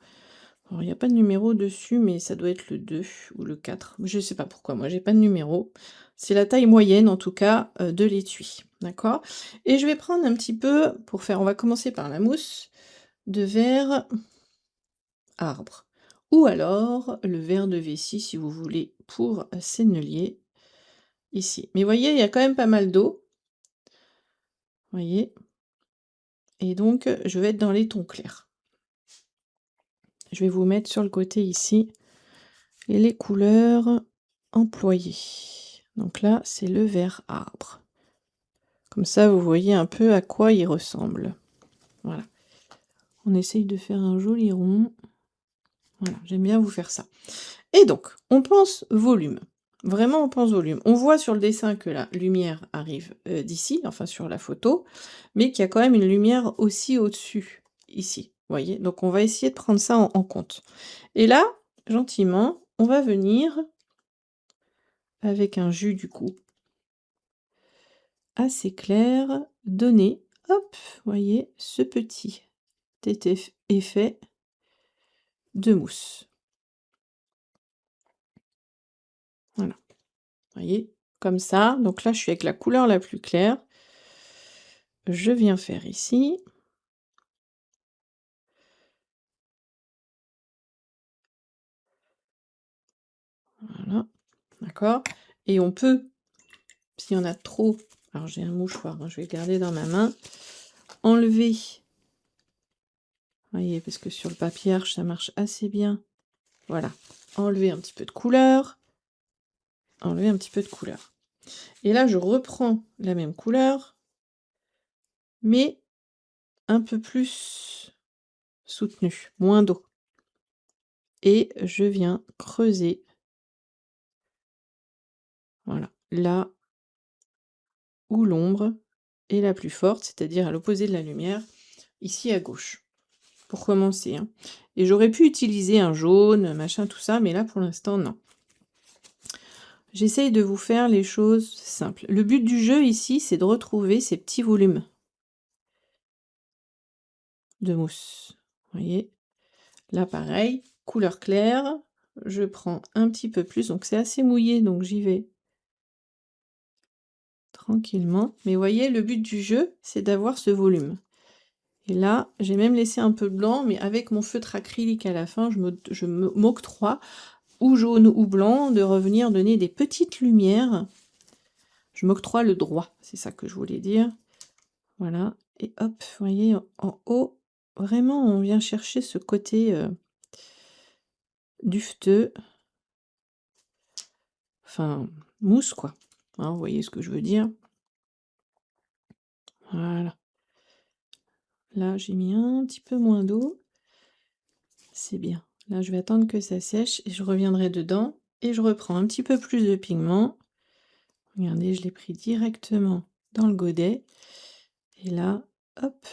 Alors, il n'y a pas de numéro dessus, mais ça doit être le 2 ou le 4. Je ne sais pas pourquoi, moi, j'ai pas de numéro. C'est la taille moyenne, en tout cas, de l'étui. D'accord? Et je vais prendre un petit peu pour faire, on va commencer par la mousse de verre arbre. Ou alors le verre de vessie, si vous voulez, pour sennelier, ici. Mais voyez, il y a quand même pas mal d'eau. Voyez? Et donc, je vais être dans les tons clairs. Je vais vous mettre sur le côté ici les couleurs employées. Donc là, c'est le vert arbre. Comme ça, vous voyez un peu à quoi il ressemble. Voilà. On essaye de faire un joli rond. Voilà, j'aime bien vous faire ça. Et donc, on pense volume. Vraiment, on pense volume. On voit sur le dessin que la lumière arrive d'ici, enfin sur la photo, mais qu'il y a quand même une lumière aussi au-dessus, ici. Vous voyez? Donc, on va essayer de prendre ça en compte. Et là, gentiment, on va venir avec un jus du coup assez clair, donner, hop, voyez, ce petit effet de mousse. Voilà, voyez, comme ça. Donc là, je suis avec la couleur la plus claire. Je viens faire ici. Voilà, d'accord. Et on peut, s'il y en a trop, alors j'ai un mouchoir, hein, je vais le garder dans ma main, enlever, voyez, parce que sur le papier arche, ça marche assez bien. Voilà, enlever un petit peu de couleur, enlever un petit peu de couleur. Et là, je reprends la même couleur, mais un peu plus soutenue, moins d'eau. Et je viens creuser, voilà, là où l'ombre est la plus forte, c'est-à-dire à l'opposé de la lumière, ici à gauche, pour commencer, hein. Et j'aurais pu utiliser un jaune, machin, tout ça, mais là, pour l'instant, non. J'essaye de vous faire les choses simples. Le but du jeu, ici, c'est de retrouver ces petits volumes de mousse. Vous voyez? Là, pareil, couleur claire, je prends un petit peu plus, donc c'est assez mouillé, donc j'y vais tranquillement. Mais voyez, le but du jeu, c'est d'avoir ce volume. Et là, j'ai même laissé un peu de blanc, mais avec mon feutre acrylique à la fin, je m'octroie, ou jaune ou blanc, de revenir donner des petites lumières. Je m'octroie le droit, c'est ça que je voulais dire. Voilà, et hop, vous voyez, en haut, vraiment, on vient chercher ce côté dufteux, enfin, mousse, quoi. Hein, vous voyez ce que je veux dire? Voilà. Là, j'ai mis un petit peu moins d'eau. C'est bien. Là, je vais attendre que ça sèche et je reviendrai dedans et je reprends un petit peu plus de pigment. Regardez, je l'ai pris directement dans le godet. Et là, hop,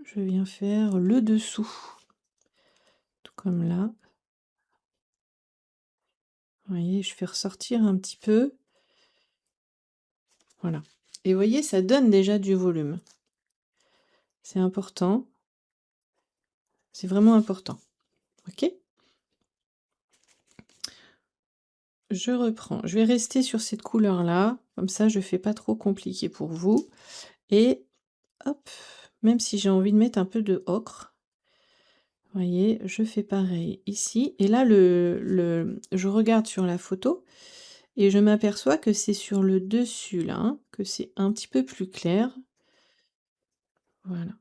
je viens faire le dessous. Tout comme là. Vous voyez, je fais ressortir un petit peu. Voilà. Et vous voyez, ça donne déjà du volume. C'est important. C'est vraiment important. Ok? Je reprends. Je vais rester sur cette couleur-là. Comme ça, je fais pas trop compliqué pour vous. Et hop, même si j'ai envie de mettre un peu de ocre, vous voyez, je fais pareil ici. Et là, je regarde sur la photo et je m'aperçois que c'est sur le dessus, là, hein, que c'est un petit peu plus clair. Voilà.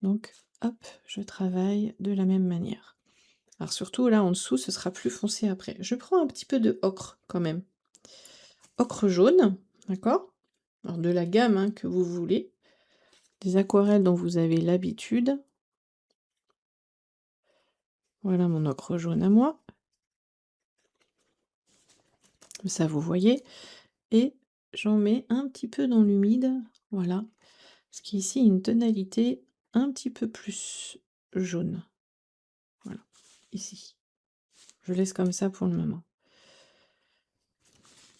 Donc, hop, je travaille de la même manière. Alors surtout, là, en dessous, ce sera plus foncé après. Je prends un petit peu de ocre, quand même. Ocre jaune, d'accord? Alors de la gamme hein, que vous voulez. Des aquarelles dont vous avez l'habitude. Voilà mon ocre jaune à moi. Comme ça, vous voyez. Et j'en mets un petit peu dans l'humide. Voilà. Ce qui est ici une tonalité un petit peu plus jaune. Voilà. Ici. Je laisse comme ça pour le moment.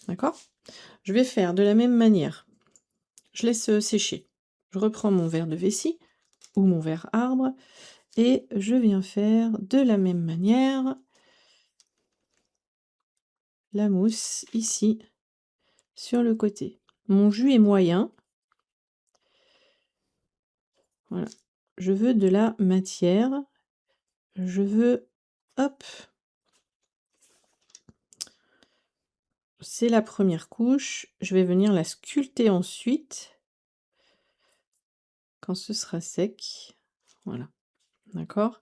D'accord? Je vais faire de la même manière. Je laisse sécher. Je reprends mon verre de vessie ou mon verre arbre et je viens faire de la même manière la mousse ici sur le côté. Mon jus est moyen. Voilà. Je veux de la matière. Je veux, hop, c'est la première couche. Je vais venir la sculpter ensuite quand ce sera sec. Voilà. D'accord?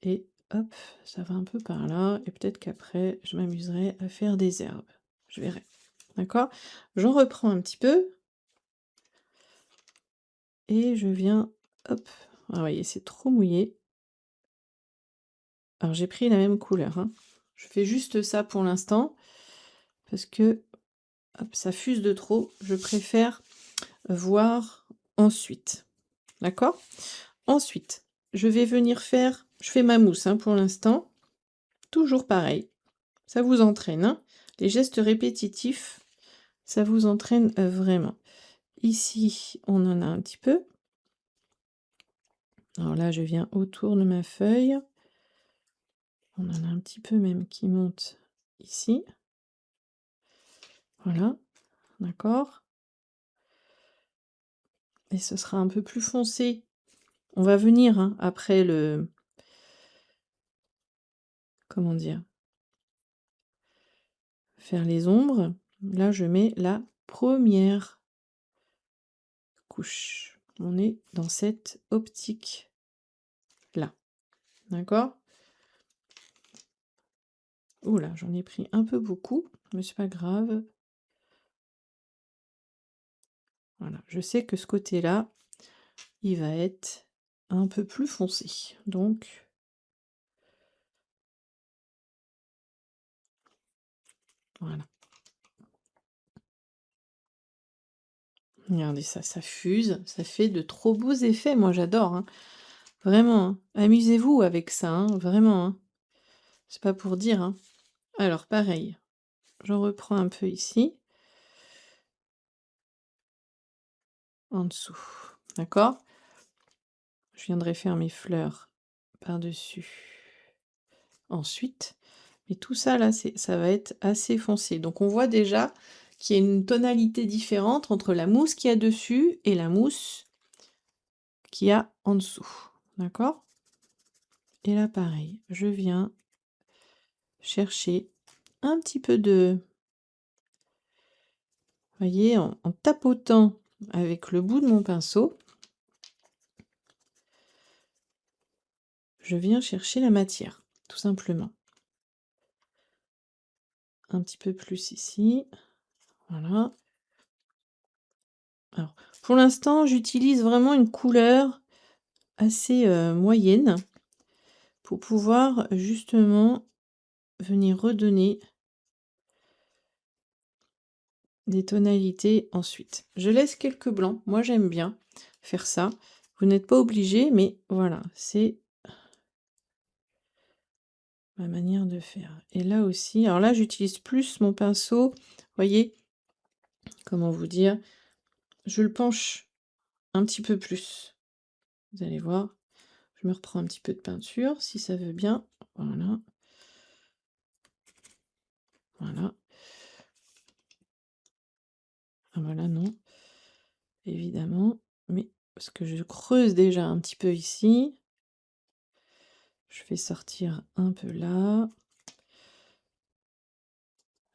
Et hop, ça va un peu par là. Et peut-être qu'après, je m'amuserai à faire des herbes. Je verrai. D'accord? J'en reprends un petit peu. Et je viens, hop. Ah, vous voyez, c'est trop mouillé. Alors, j'ai pris la même couleur. Hein. Je fais juste ça pour l'instant. Parce que hop, ça fuse de trop. Je préfère voir ensuite. D'accord? Ensuite, je vais venir faire... Je fais ma mousse hein, pour l'instant. Toujours pareil. Ça vous entraîne. Hein. Les gestes répétitifs, ça vous entraîne vraiment. Ici, on en a un petit peu. Alors là, je viens autour de ma feuille. On en a un petit peu même qui monte ici. Voilà, d'accord. Et ce sera un peu plus foncé. On va venir hein, après le... Comment dire? Faire les ombres. Là, je mets la première couche. On est dans cette optique là. D'accord? Oula, j'en ai pris un peu beaucoup, mais c'est pas grave. Voilà, je sais que ce côté-là, il va être un peu plus foncé. Donc, voilà. Regardez ça, ça fuse, ça fait de trop beaux effets, moi j'adore. Hein. Vraiment, hein. Amusez-vous avec ça, hein, vraiment. Hein. C'est pas pour dire. Hein. Alors, pareil, j'en reprends un peu ici. En dessous. D'accord? Je viendrai faire mes fleurs par-dessus. Ensuite. Mais tout ça, là, ça va être assez foncé. Donc, on voit déjà qu'il y a une tonalité différente entre la mousse qu'il y a dessus et la mousse qu'il y a en dessous. D'accord? Et là, pareil, je viens chercher un petit peu de... Vous voyez, en tapotant avec le bout de mon pinceau, je viens chercher la matière, tout simplement. Un petit peu plus ici. Voilà. Alors, pour l'instant, j'utilise vraiment une couleur assez, moyenne pour pouvoir justement venir redonner des tonalités ensuite. Je laisse quelques blancs, moi j'aime bien faire ça. Vous n'êtes pas obligé, mais voilà, c'est ma manière de faire. Et là aussi, alors là j'utilise plus mon pinceau, voyez, comment vous dire, je le penche un petit peu plus. Vous allez voir, je me reprends un petit peu de peinture, si ça veut bien. Voilà. Voilà. Ah voilà, non, évidemment, mais parce que je creuse déjà un petit peu ici. Je fais sortir un peu là.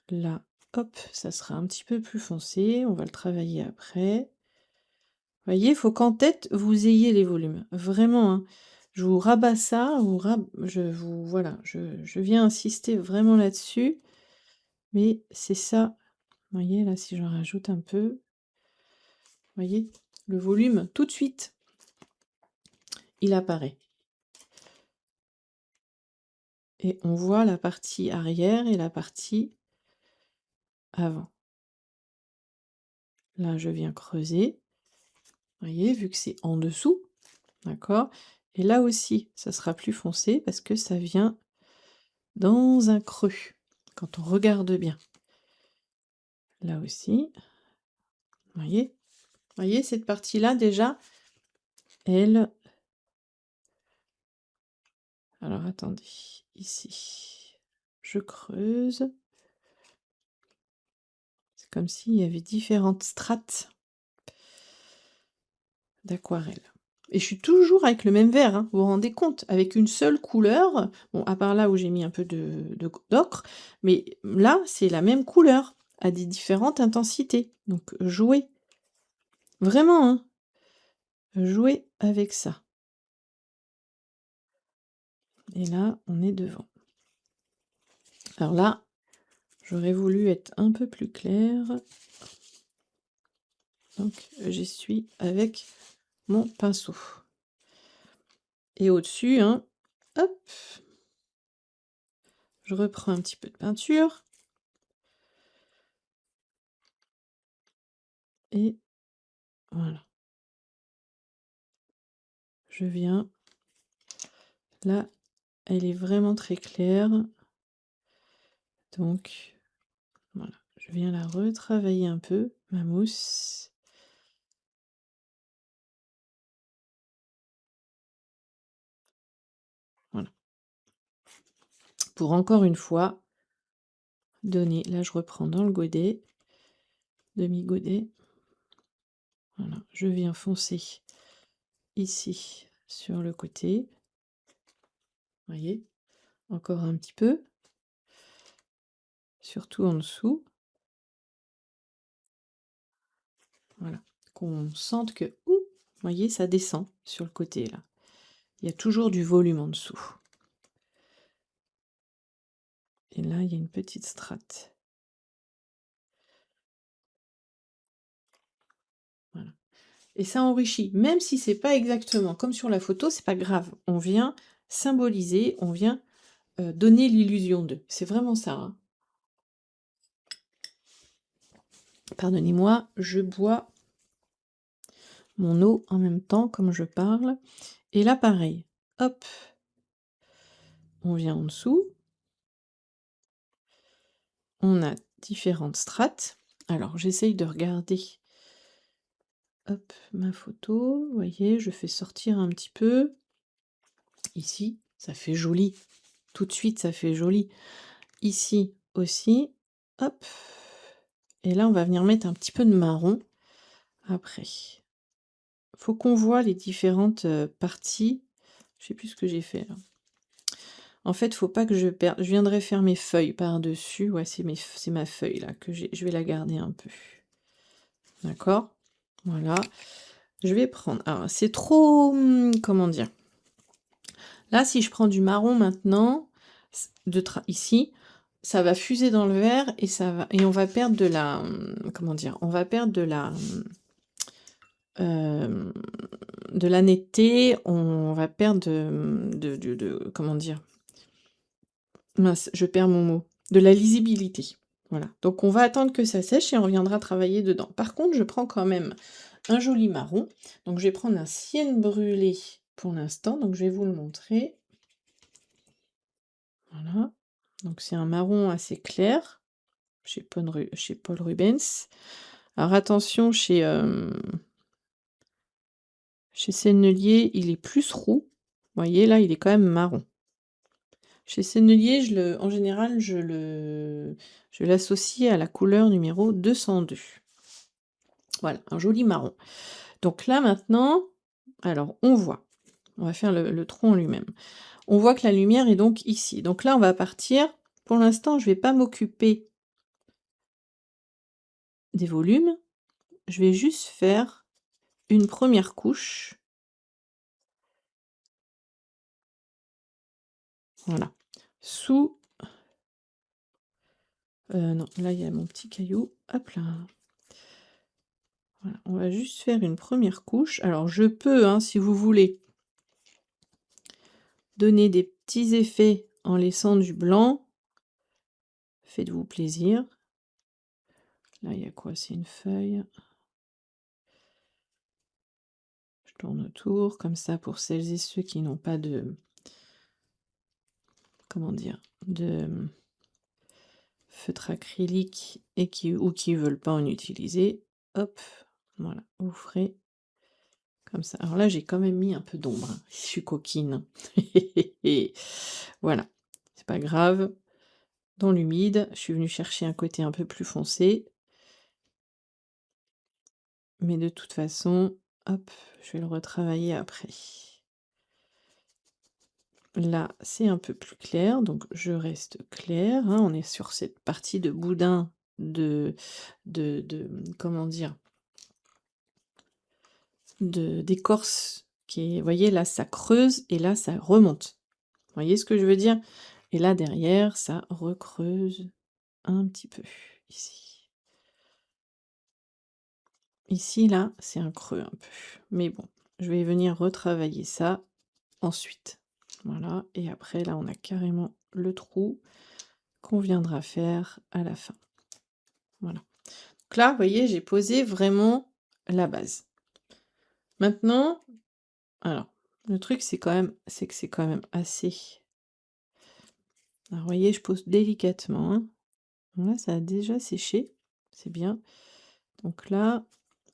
Là, hop, ça sera un petit peu plus foncé. On va le travailler après. Voyez, il faut qu'en tête, vous ayez les volumes. Vraiment, hein. Je vous rabats ça, voilà, je viens insister vraiment là-dessus. Mais c'est ça. Voyez, là, si j'en rajoute un peu, voyez, le volume, tout de suite, il apparaît. Et on voit la partie arrière et la partie avant. Là, je viens creuser. Voyez, vu que c'est en dessous, d'accord? Et là aussi, ça sera plus foncé parce que ça vient dans un creux, quand on regarde bien. Là aussi, voyez? Voyez, cette partie-là, déjà, elle... Alors, attendez, ici, je creuse. C'est comme s'il y avait différentes strates d'aquarelle. Et je suis toujours avec le même vert, hein, vous vous rendez compte? Avec une seule couleur, bon, à part là où j'ai mis un peu d'ocre, mais là, c'est la même couleur, à des différentes intensités. Donc, jouez. Vraiment, hein. Jouez avec ça. Et là, on est devant. Alors là, j'aurais voulu être un peu plus claire. Donc, j'essuie avec mon pinceau. Et au-dessus, hein, hop, je reprends un petit peu de peinture. Et voilà. Je viens. Là, elle est vraiment très claire. Donc, voilà. Je viens la retravailler un peu, ma mousse. Voilà. Pour encore une fois, donner. Là, je reprends dans le godet. Demi-godet. Voilà. Je viens foncer ici sur le côté. Voyez, encore un petit peu, surtout en dessous. Voilà, qu'on sente que, ouh, voyez, ça descend sur le côté là. Il y a toujours du volume en dessous. Et là, il y a une petite strate. Voilà. Et ça enrichit, même si c'est pas exactement comme sur la photo, c'est pas grave. On vient symboliser, on vient donner l'illusion de. C'est vraiment ça, hein. Pardonnez-moi, je bois mon eau en même temps comme je parle. Et là, pareil, hop, on vient en dessous. On a différentes strates. Alors, j'essaye de regarder, hop, ma photo. Vous voyez, je fais sortir un petit peu. Ici, ça fait joli. Tout de suite, ça fait joli. Ici aussi, hop. Et là, on va venir mettre un petit peu de marron après. Faut qu'on voit les différentes parties. Je sais plus ce que j'ai fait là. En fait, faut pas que je perde. Je viendrai faire mes feuilles par-dessus. Ouais, c'est ma feuille là que j'ai. Je vais la garder un peu. D'accord? Voilà. Je vais prendre. Alors, c'est trop. Comment dire? Là, si je prends du marron maintenant, ici, ça va fuser dans le vert et ça va. Et on va perdre de la. Comment dire? On va perdre de la. hem, de la netteté, on va perdre comment dire? Mince, je perds mon mot. De la lisibilité. Voilà. Donc on va attendre que ça sèche et on reviendra travailler dedans. Par contre, je prends quand même un joli marron. Donc je vais prendre un Sienne brûlé pour l'instant, donc je vais vous le montrer. Voilà. Donc c'est un marron assez clair chez Paul Rubens. Alors attention, chez Sennelier, il est plus roux. Vous voyez, là, il est quand même marron. Chez Sennelier, en général, je l'associe à la couleur numéro 202. Voilà, un joli marron. Donc là, maintenant, alors, on va faire le tronc lui-même. On voit que la lumière est donc ici. Donc là, on va partir. Pour l'instant, je ne vais pas m'occuper des volumes. Je vais juste faire une première couche. Voilà. Sous... non, là, il y a mon petit caillou. Hop là. Voilà, on va juste faire une première couche. Alors, je peux, hein, si vous voulez, donner des petits effets en laissant du blanc. Faites-vous plaisir. Là, il y a quoi? C'est une feuille. Je tourne autour, comme ça, pour celles et ceux qui n'ont pas de... Comment dire? De feutre acrylique et qui ne veulent pas en utiliser. Hop, voilà, vous ferez comme ça. Alors là, j'ai quand même mis un peu d'ombre. Hein. Je suis coquine. Voilà, c'est pas grave. Dans l'humide, je suis venue chercher un côté un peu plus foncé. Mais de toute façon, hop, je vais le retravailler après. Là, c'est un peu plus clair, donc je reste clair. Hein, on est sur cette partie de boudin comment dire, d'écorce qui est, vous voyez, là, ça creuse et là, ça remonte. Vous voyez ce que je veux dire? Et là, derrière, ça recreuse un petit peu, ici. Ici, là, c'est un creux un peu. Mais bon, je vais venir retravailler ça ensuite. Voilà, et après, là, on a carrément le trou qu'on viendra faire à la fin. Voilà. Donc là, vous voyez, j'ai posé vraiment la base. Maintenant, alors, le truc, c'est que c'est quand même assez... Alors, vous voyez, je pose délicatement. Hein. Là, ça a déjà séché. C'est bien. Donc là,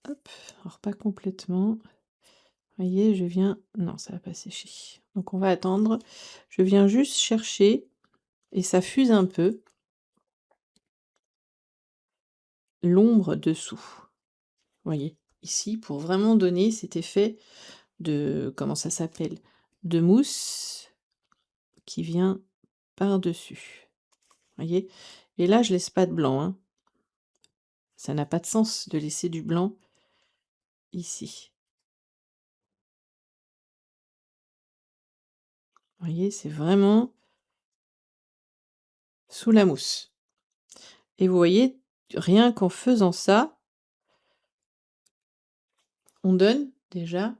hop, alors pas complètement. Vous voyez, je viens... Non, ça va pas sécher. Donc on va attendre. Je viens juste chercher, et ça fuse un peu, l'ombre dessous. Vous voyez, ici, pour vraiment donner cet effet de... Comment ça s'appelle? De mousse qui vient par-dessus. Vous voyez? Et là, je laisse pas de blanc. Hein. Ça n'a pas de sens de laisser du blanc ici. Vous voyez, c'est vraiment sous la mousse. Et vous voyez, rien qu'en faisant ça, on donne déjà...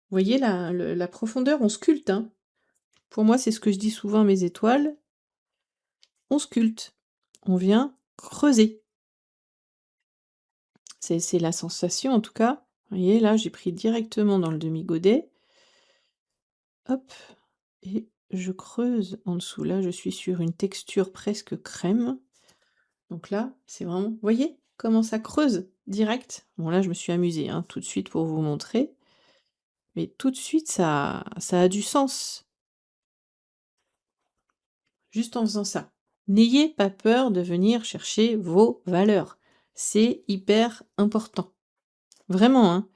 Vous voyez la profondeur, on sculpte. Hein. Pour moi, c'est ce que je dis souvent à mes étoiles. On sculpte. On vient creuser. C'est la sensation, en tout cas. Vous voyez, là, j'ai pris directement dans le demi-godet. Hop. Et je creuse en dessous. Là, je suis sur une texture presque crème. Donc là, c'est vraiment... Vous voyez comment ça creuse direct? Bon, là, je me suis amusée, hein, tout de suite pour vous montrer. Mais tout de suite, ça a du sens. Juste en faisant ça. N'ayez pas peur de venir chercher vos valeurs. C'est hyper important. Vraiment, hein.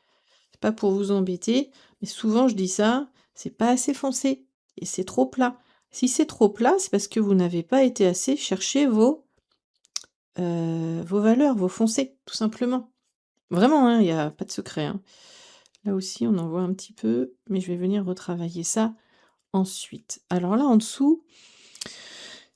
C'est pas pour vous embêter, mais souvent je dis ça, c'est pas assez foncé et c'est trop plat. Si c'est trop plat, c'est parce que vous n'avez pas été assez chercher vos valeurs, vos foncés, tout simplement. Vraiment, hein, il n'y a pas de secret. Hein. Là aussi, on en voit un petit peu, mais je vais venir retravailler ça ensuite. Alors là, en dessous,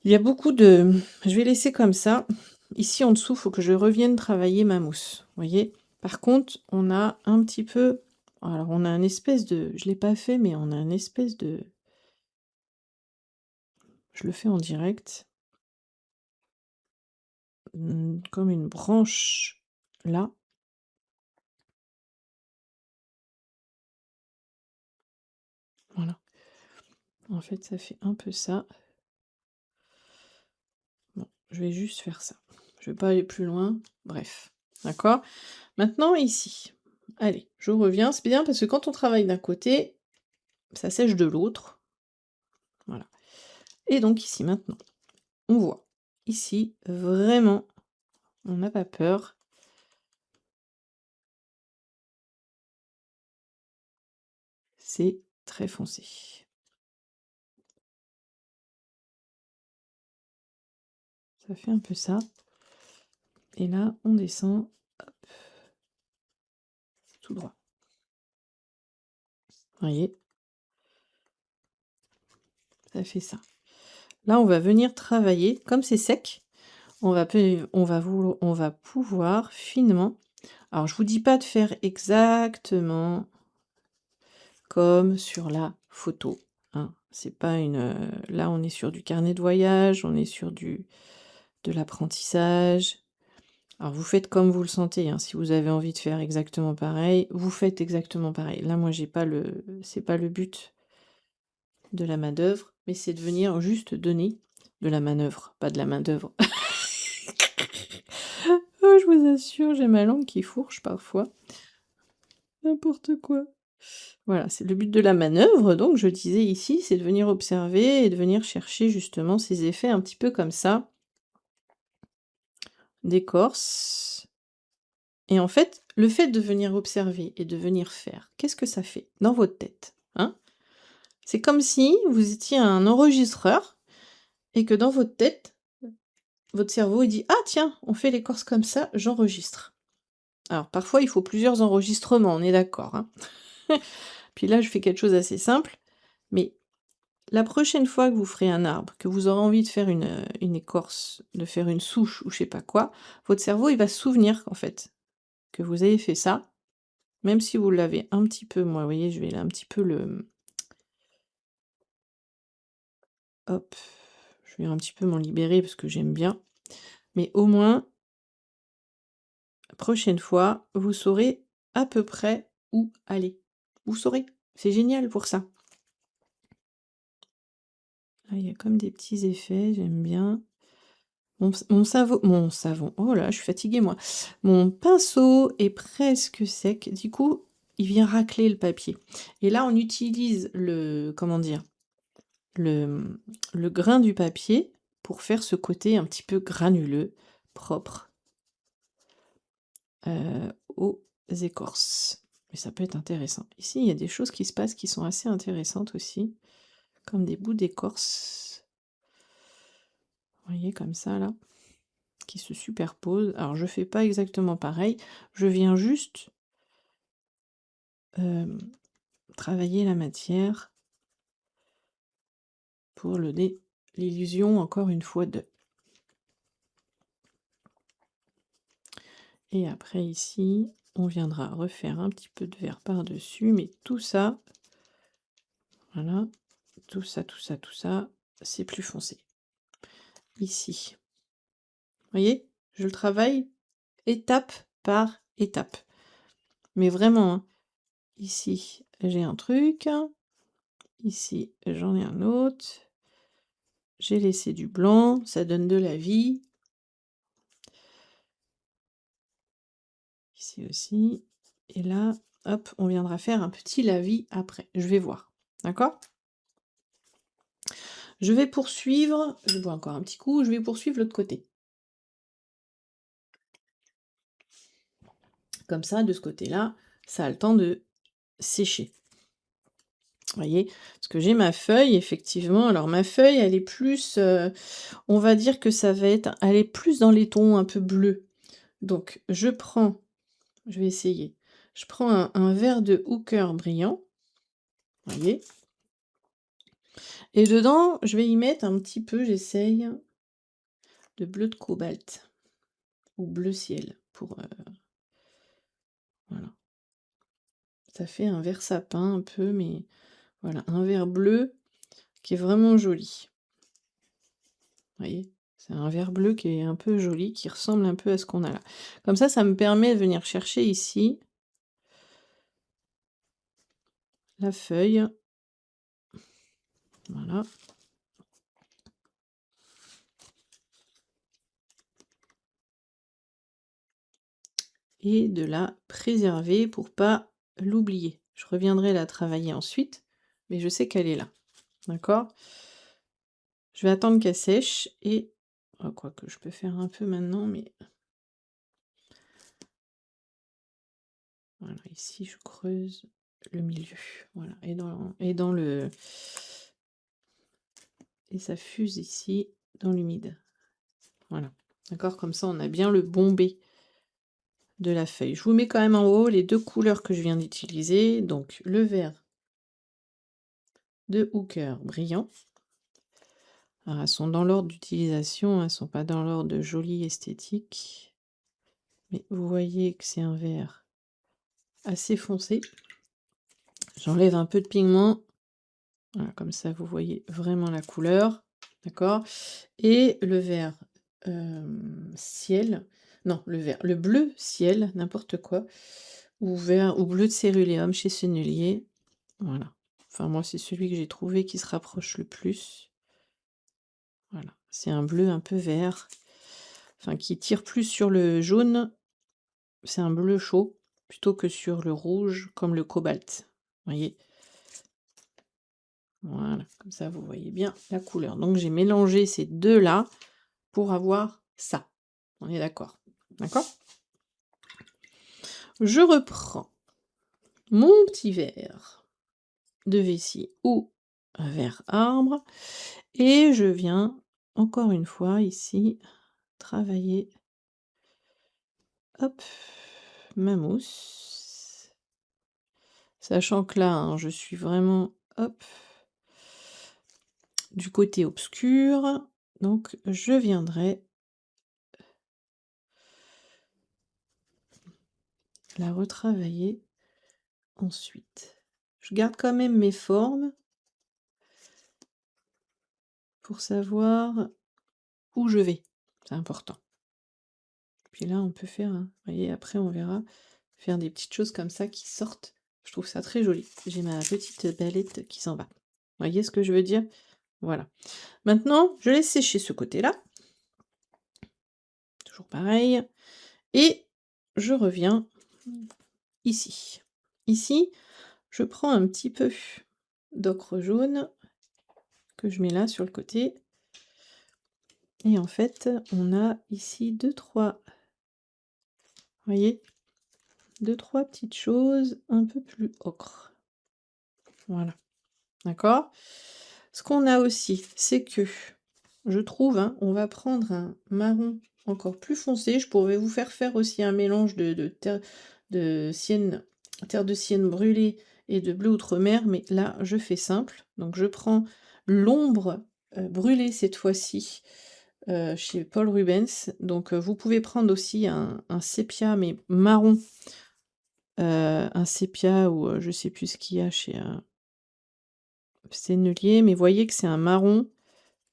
il y a beaucoup de... Je vais laisser comme ça. Ici, en dessous, il faut que je revienne travailler ma mousse. Vous voyez? Par contre, on a un petit peu alors on a un espèce de je l'ai pas fait, mais on a un espèce de je le fais en direct, comme une branche là, voilà. En fait, ça fait un peu ça. Bon, je vais juste faire ça. Je vais pas aller plus loin, bref, d'accord? Maintenant ici, allez, je reviens, c'est bien parce que quand on travaille d'un côté, ça sèche de l'autre, voilà. Et donc ici maintenant, on voit, ici, vraiment, on n'a pas peur. C'est très foncé. Ça fait un peu ça. Et là, on descend, hop, tout droit. Voyez? Ça fait ça. Là, on va venir travailler, comme c'est sec, on va pouvoir finement alors je vous dis pas de faire exactement comme sur la photo, hein. C'est pas une, là, on est sur du carnet de voyage, on est sur de l'apprentissage. Alors vous faites comme vous le sentez, hein. Si vous avez envie de faire exactement pareil, vous faites exactement pareil. Là, moi, j'ai pas le c'est pas le but de la main-d'œuvre, mais c'est de venir juste donner de la manœuvre, pas de la main-d'œuvre. Oh, je vous assure, j'ai ma langue qui fourche parfois. N'importe quoi. Voilà, c'est le but de la manœuvre, donc je disais ici, c'est de venir observer et de venir chercher justement ces effets un petit peu comme ça, d'écorce. Et en fait, le fait de venir observer et de venir faire, qu'est-ce que ça fait dans votre tête, hein? C'est comme si vous étiez un enregistreur et que dans votre tête, votre cerveau il dit: «Ah tiens, on fait l'écorce comme ça, j'enregistre». Alors parfois, il faut plusieurs enregistrements, on est d'accord, hein? Puis là, je fais quelque chose d'assez simple, mais la prochaine fois que vous ferez un arbre, que vous aurez envie de faire une écorce, de faire une souche ou je sais pas quoi, votre cerveau, il va se souvenir en fait, que vous avez fait ça, même si vous l'avez un petit peu moi, vous voyez, je vais là un petit peu le hop, je vais un petit peu m'en libérer parce que j'aime bien, mais au moins, la prochaine fois, vous saurez à peu près où aller. Vous saurez, c'est génial pour ça. Là, il y a comme des petits effets, j'aime bien. Mon savon, oh là, je suis fatiguée moi. Mon pinceau est presque sec, du coup, il vient racler le papier. Et là, on utilise le comment dire? Le grain du papier pour faire ce côté un petit peu granuleux, propre, aux écorces. Et ça peut être intéressant. Ici, il y a des choses qui se passent qui sont assez intéressantes aussi, comme des bouts d'écorce. Vous voyez comme ça là? Qui se superposent. Alors je fais pas exactement pareil, je viens juste, hem, travailler la matière pour le dé l'illusion encore une fois de et après ici, on viendra refaire un petit peu de vert par-dessus, mais tout ça, voilà, tout ça, tout ça, tout ça, c'est plus foncé. Ici, voyez? Je le travaille étape par étape, mais vraiment, hein. Ici, j'ai un truc, ici, j'en ai un autre. J'ai laissé du blanc, ça donne de la vie. Ici aussi. Et là, hop, on viendra faire un petit lavis après. Je vais voir. D'accord? Je vais poursuivre, je bois encore un petit coup, je vais poursuivre l'autre côté. Comme ça, de ce côté-là, ça a le temps de sécher. Voyez? Parce que j'ai ma feuille, effectivement. Alors ma feuille, elle est plus, on va dire que ça va être elle est plus dans les tons un peu bleus. Donc je vais essayer. Je prends un verre de Hooker brillant, voyez? Et dedans, je vais y mettre un petit peu, j'essaye, de bleu de cobalt ou bleu ciel pour, Voilà. Ça fait un vert sapin un peu, mais voilà, un vert bleu qui est vraiment joli. Vous voyez? C'est un vert bleu qui est un peu joli, qui ressemble un peu à ce qu'on a là. Comme ça me permet de venir chercher ici la feuille. Voilà. Et de la préserver pour pas l'oublier. Je reviendrai la travailler ensuite, mais je sais qu'elle est là. D'accord? Je vais attendre qu'elle sèche et oh, quoique je peux faire un peu maintenant, mais voilà, ici je creuse le milieu. Voilà, et dans le et ça fuse ici dans l'humide. Voilà. D'accord? Comme ça, on a bien le bombé de la feuille. Je vous mets quand même en haut les deux couleurs que je viens d'utiliser. Donc le vert de Hooker brillant. Alors, elles sont dans l'ordre d'utilisation, elles sont pas dans l'ordre de joli esthétique. Mais vous voyez que c'est un vert assez foncé. J'enlève un peu de pigment. Voilà, comme ça vous voyez vraiment la couleur. D'accord? Et le vert ciel. Non, le bleu ciel, n'importe quoi. Ou vert ou bleu de céruléum chez Sennelier. Voilà. Enfin, moi, c'est celui que j'ai trouvé qui se rapproche le plus. Voilà. C'est un bleu un peu vert. Enfin, qui tire plus sur le jaune. C'est un bleu chaud plutôt que sur le rouge comme le cobalt. Vous voyez? Voilà, comme ça vous voyez bien la couleur. Donc j'ai mélangé ces deux-là pour avoir ça. On est d'accord? D'accord? Je reprends mon petit verre de vessie ou un verre arbre et je viens encore une fois ici travailler, hop, ma mousse. Sachant que là, hein, je suis vraiment, hop, du côté obscur, donc je viendrai la retravailler ensuite. Je garde quand même mes formes pour savoir où je vais, c'est important. Puis là, on peut faire, vous voyez, après on verra, faire des petites choses comme ça qui sortent. Je trouve ça très joli. J'ai ma petite balette qui s'en va. Vous voyez ce que je veux dire? Voilà. Maintenant, je laisse sécher ce côté-là. Toujours pareil. Et je reviens ici. Ici, je prends un petit peu d'ocre jaune que je mets là sur le côté. Et en fait, on a ici deux-trois, voyez, deux-trois petites choses un peu plus ocre. Voilà, d'accord? Ce qu'on a aussi, c'est que je trouve, hein, on va prendre un marron encore plus foncé. Je pourrais vous faire aussi un mélange de terre de sienne brûlée et de bleu outre-mer, mais là, je fais simple. Donc je prends l'ombre brûlée cette fois-ci chez Paul Rubens. Donc vous pouvez prendre aussi un sépia, mais marron. Un sépia ou je sais plus ce qu'il y a chez Sennelier, mais voyez que c'est un marron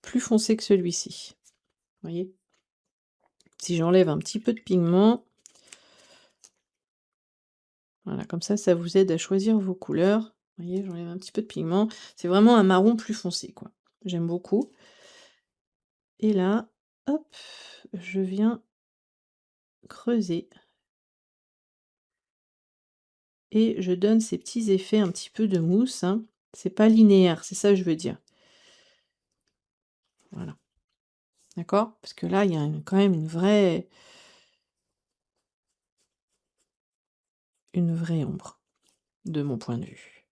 plus foncé que celui-ci. Voyez? Si j'enlève un petit peu de pigment, voilà, comme ça vous aide à choisir vos couleurs. Voyez, j'enlève un petit peu de pigment. C'est vraiment un marron plus foncé, quoi. J'aime beaucoup. Et là, hop, je viens creuser. Et je donne ces petits effets un petit peu de mousse, hein. C'est pas linéaire, c'est ça que je veux dire. Voilà. D'accord? Parce que là, il y a quand même une vraie ombre, de mon point de vue.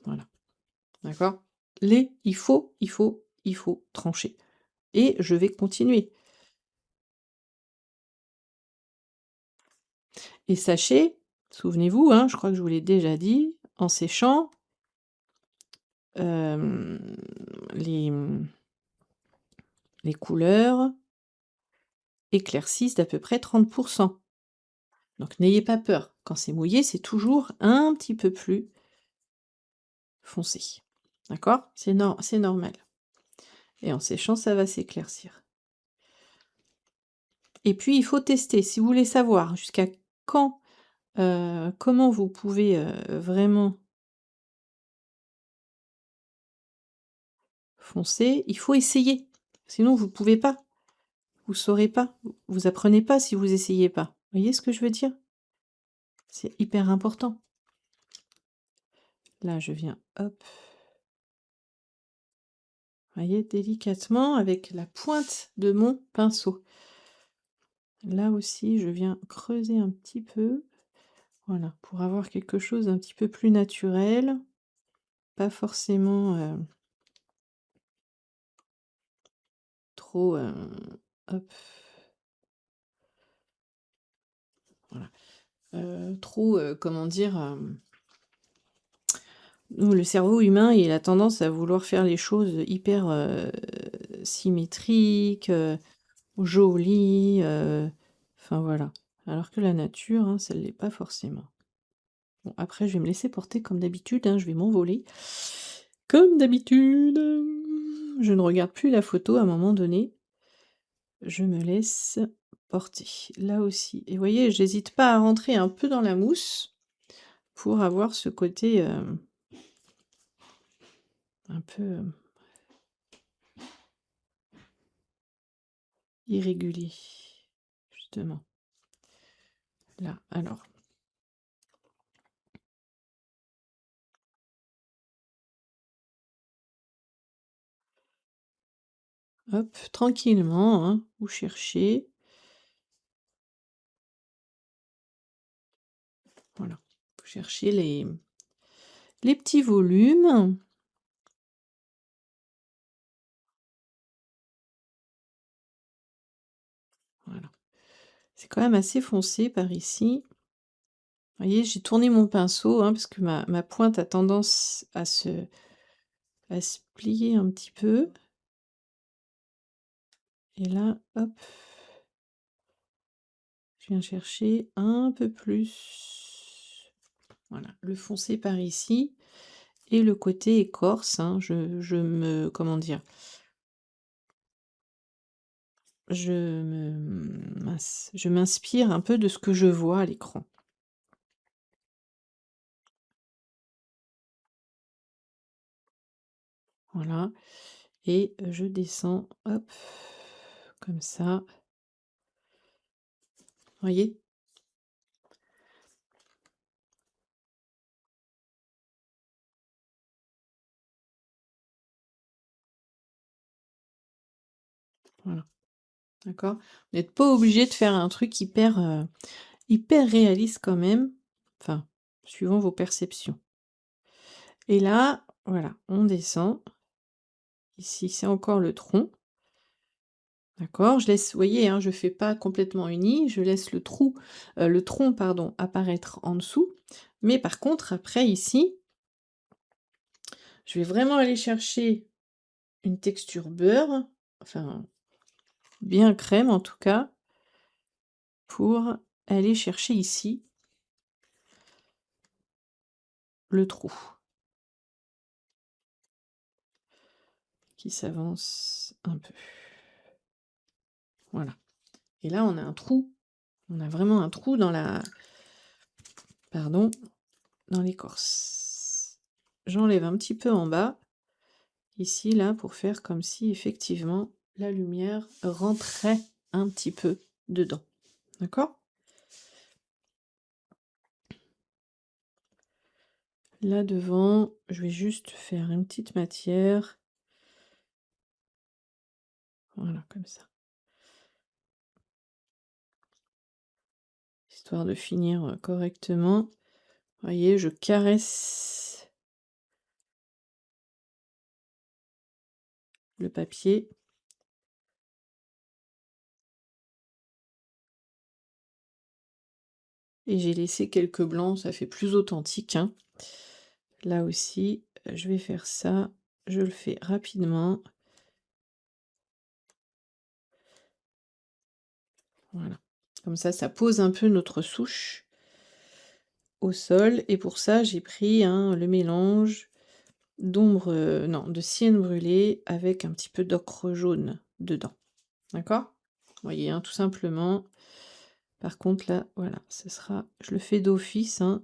Voilà. D'accord? Il faut trancher. Et je vais continuer. Et sachez, souvenez-vous, hein, je crois que je vous l'ai déjà dit, en séchant, les couleurs éclaircissent d'à peu près 30%. Donc n'ayez pas peur. Quand c'est mouillé, c'est toujours un petit peu plus foncé. D'accord? C'est normal. Et en séchant, ça va s'éclaircir. Et puis il faut tester. Si vous voulez savoir jusqu'à quand, comment vous pouvez, vraiment foncer, il faut essayer. Sinon vous pouvez pas, vous saurez pas, vous apprenez pas si vous essayez pas. Vous voyez ce que je veux dire? C'est hyper important. Là, je viens, hop, voyez, délicatement avec la pointe de mon pinceau. Là aussi, je viens creuser un petit peu, voilà, pour avoir quelque chose d'un petit peu plus naturel, pas forcément, trop, hop, voilà, trop, comment dire? Nous, le cerveau humain, il a tendance à vouloir faire les choses hyper, symétriques, jolies, enfin voilà. Alors que la nature, hein, ça ne l'est pas forcément. Bon, après, je vais me laisser porter comme d'habitude, hein, je vais m'envoler. Comme d'habitude, je ne regarde plus la photo à un moment donné. Je me laisse porter. Là aussi. Et vous voyez, j'hésite pas à rentrer un peu dans la mousse pour avoir ce côté, un peu, irrégulier, justement. Là, alors. Hop, tranquillement, hein, vous cherchez. Voilà. Vous cherchez les petits volumes. Voilà. C'est quand même assez foncé par ici. Vous voyez, j'ai tourné mon pinceau, hein, parce que ma pointe a tendance à se plier un petit peu. Et là, hop, je viens chercher un peu plus. Voilà, le foncé par ici et le côté écorce, hein, je me comment dire? Je m'inspire un peu de ce que je vois à l'écran. Voilà et je descends, hop, comme ça. Voyez? Voilà, d'accord? Vous n'êtes pas obligé de faire un truc hyper réaliste quand même, enfin, suivant vos perceptions. Et là, voilà, on descend. Ici, c'est encore le tronc. D'accord? Je laisse, vous voyez, hein, je fais pas complètement uni, je laisse le tronc, pardon, apparaître en dessous. Mais par contre, après, ici, je vais vraiment aller chercher une texture beurre, enfin, bien crème en tout cas, pour aller chercher ici le trou qui s'avance un peu. Voilà. Et là, on a un trou. On a vraiment un trou dans la pardon, dans l'écorce. J'enlève un petit peu en bas, ici, là, pour faire comme si effectivement la lumière rentrait un petit peu dedans. D'accord? Là devant, je vais juste faire une petite matière. Voilà, comme ça. Histoire de finir correctement. Vous voyez, je caresse le papier. Et j'ai laissé quelques blancs, ça fait plus authentique, hein. Là aussi, je vais faire ça. Je le fais rapidement. Voilà. Comme ça pose un peu notre souche au sol et pour ça, j'ai pris, hein, le mélange d'ombre, non, de cyenne brûlée avec un petit peu d'ocre jaune dedans. D'accord? Vous voyez, hein, tout simplement. Par contre là, voilà, ce sera je le fais d'office, hein.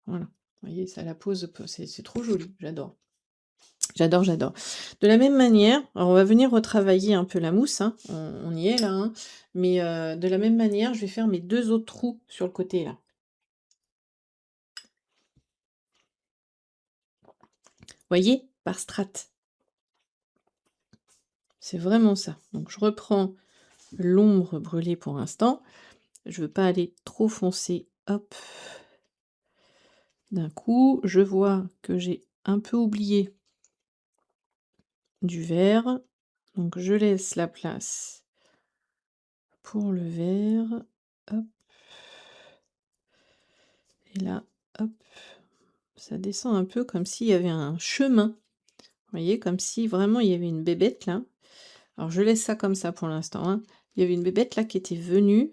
Voilà. Vous voyez, ça la pose c'est trop joli, j'adore. J'adore, j'adore. De la même manière, alors on va venir retravailler un peu la mousse, hein, on y est là, hein, mais de la même manière, je vais faire mes 2 autres trous sur le côté là. Voyez? Par strates. C'est vraiment ça. Donc je reprends l'ombre brûlée pour l'instant. Je veux pas aller trop foncé, hop, d'un coup. Je vois que j'ai un peu oublié du vert, donc je laisse la place pour le vert, hop, et là, hop, ça descend un peu comme s'il y avait un chemin. Vous voyez? Comme si vraiment il y avait une bébête là. Alors je laisse ça comme ça pour l'instant, hein. Il y avait une bébête là qui était venue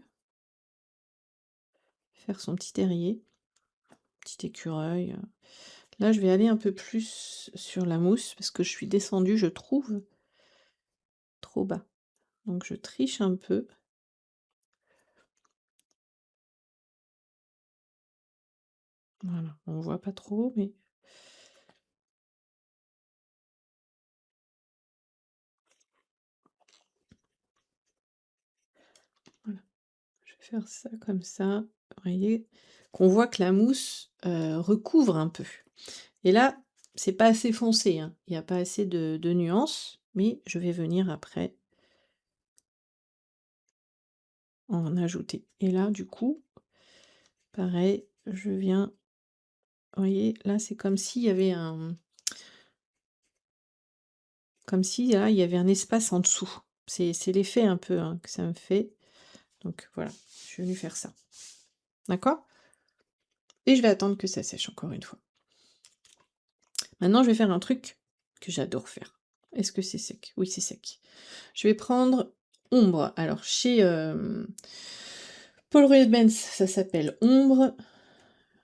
faire son petit terrier, petit écureuil. Là, je vais aller un peu plus sur la mousse parce que je suis descendue, je trouve, trop bas. Donc je triche un peu. Voilà, on voit pas trop, mais voilà. Je vais faire ça comme ça. Vous voyez? Qu'on voit que la mousse, recouvre un peu. Et là, c'est pas assez foncé, hein. Il y a pas assez de nuances, mais je vais venir après en ajouter. Et là, du coup, pareil, je viens vous voyez? Là, c'est comme s'il y avait un comme si, là, il y avait un espace en dessous. C'est l'effet un peu, hein, que ça me fait. Donc voilà, je suis venue faire ça. D'accord? Et je vais attendre que ça sèche encore une fois. Maintenant, je vais faire un truc que j'adore faire. Est-ce que c'est sec? Oui, c'est sec. Je vais prendre ombre. Alors chez, Paul Rubens, ça s'appelle ombre.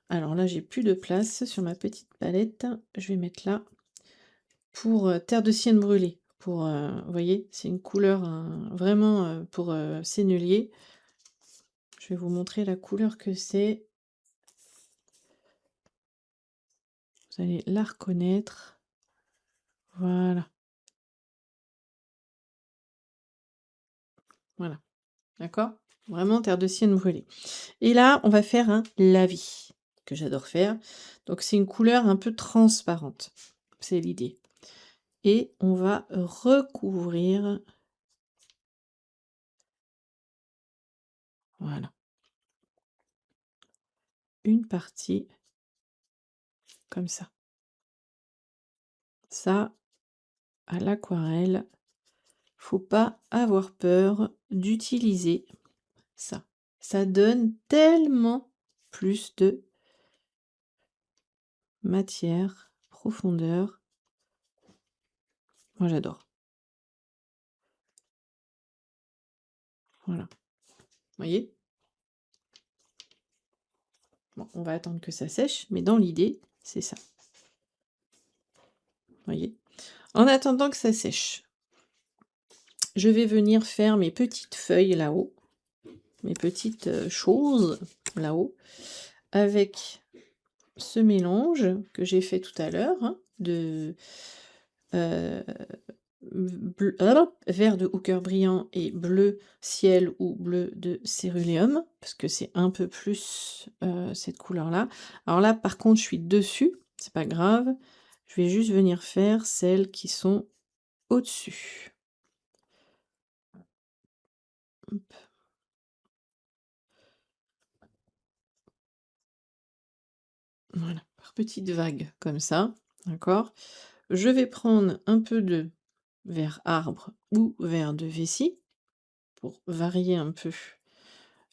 Alors là, j'ai plus de place sur ma petite palette. Je vais mettre là pour, terre de sienne brûlée. Pour, vous voyez? C'est une couleur, vraiment, pour, sennelier. Je vais vous montrer la couleur que c'est. Vous allez la reconnaître. Voilà, voilà, d'accord? Vraiment terre de sienne brûlée. Et là, on va faire un lavis, que j'adore faire. Donc c'est une couleur un peu transparente, c'est l'idée. Et on va recouvrir, voilà, une partie comme ça. Ça, à l'aquarelle, faut pas avoir peur d'utiliser ça. Ça donne tellement plus de matière, profondeur. Moi, j'adore. Voilà. Vous voyez? Bon, on va attendre que ça sèche, mais dans l'idée, c'est ça. Vous voyez? En attendant que ça sèche, je vais venir faire mes petites feuilles là-haut, mes petites, choses là-haut, avec ce mélange que j'ai fait tout à l'heure, hein, de, heu, vert de Hooker brillant et bleu ciel ou bleu de céruléum, parce que c'est un peu plus, cette couleur-là. Alors là, par contre, je suis dessus, c'est pas grave, je vais juste venir faire celles qui sont au-dessus. Hop, voilà, par petites vagues comme ça, d'accord? Je vais prendre un peu de vert arbre ou vert de vessie pour varier un peu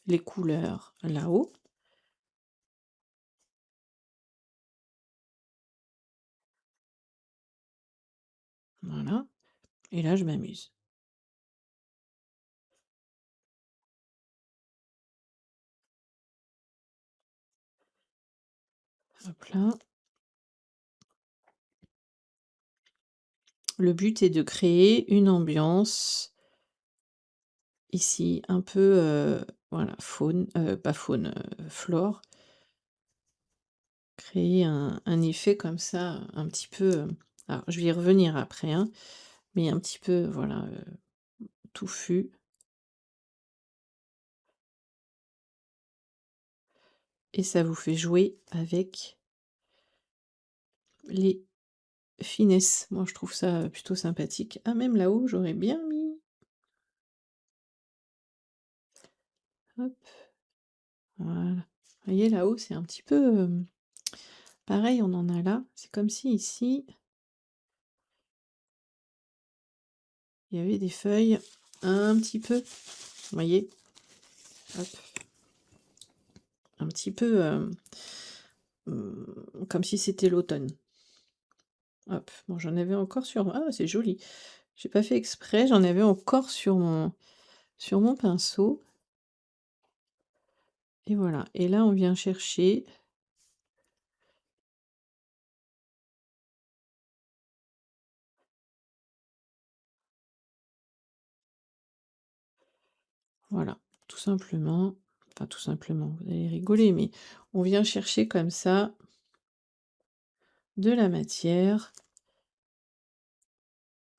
les couleurs là-haut. Voilà. Et là, je m'amuse. Hop là. Le but est de créer une ambiance ici un peu, voilà, faune, pas faune, flore. Créer un effet comme ça, un petit peu, alors je vais y revenir après, hein, mais un petit peu, voilà, touffu et ça vous fait jouer avec les finesses. Moi, je trouve ça plutôt sympathique. Ah, même là-haut, j'aurais bien mis, hop, voilà. Vous voyez, là-haut, c'est un petit peu, pareil, on en a là. C'est comme si ici, il y avait des feuilles un petit peu, vous voyez? Hop, un petit peu, comme si c'était l'automne. Hop, bon, j'en avais encore sur, ah, c'est joli. J'ai pas fait exprès, j'en avais encore sur mon pinceau et voilà. Et là, on vient chercher, voilà, tout simplement, enfin tout simplement, vous allez rigoler, mais on vient chercher comme ça de la matière.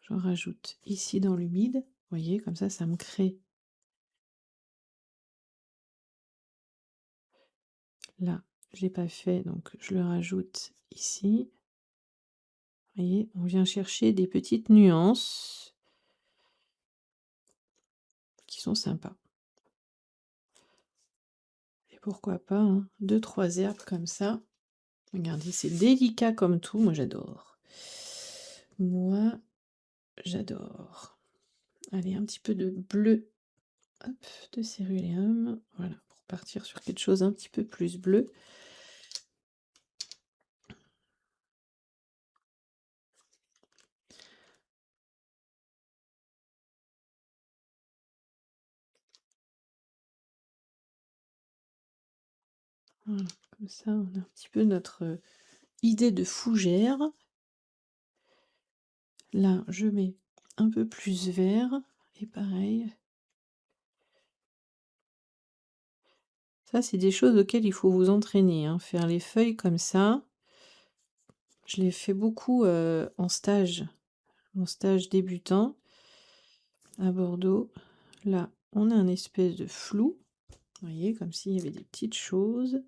J'en rajoute ici dans l'humide, vous voyez? Comme ça me crée, là, je l'ai pas fait, donc je le rajoute ici. Vous voyez? On vient chercher des petites nuances qui sont sympas. Et pourquoi pas, hein, 2-3 herbes comme ça. Regardez, c'est délicat comme tout, moi j'adore. Moi, j'adore. Allez, un petit peu de bleu, hop, de céruléum, voilà, pour partir sur quelque chose un petit peu plus bleu. Voilà, comme ça, on a un petit peu notre idée de fougère. Là, je mets un peu plus vert, et pareil. Ça, c'est des choses auxquelles il faut vous entraîner, hein. Faire les feuilles comme ça. Je l'ai fait beaucoup en stage, mon stage débutant à Bordeaux. Là, on a un espèce de flou, vous voyez, comme s'il y avait des petites choses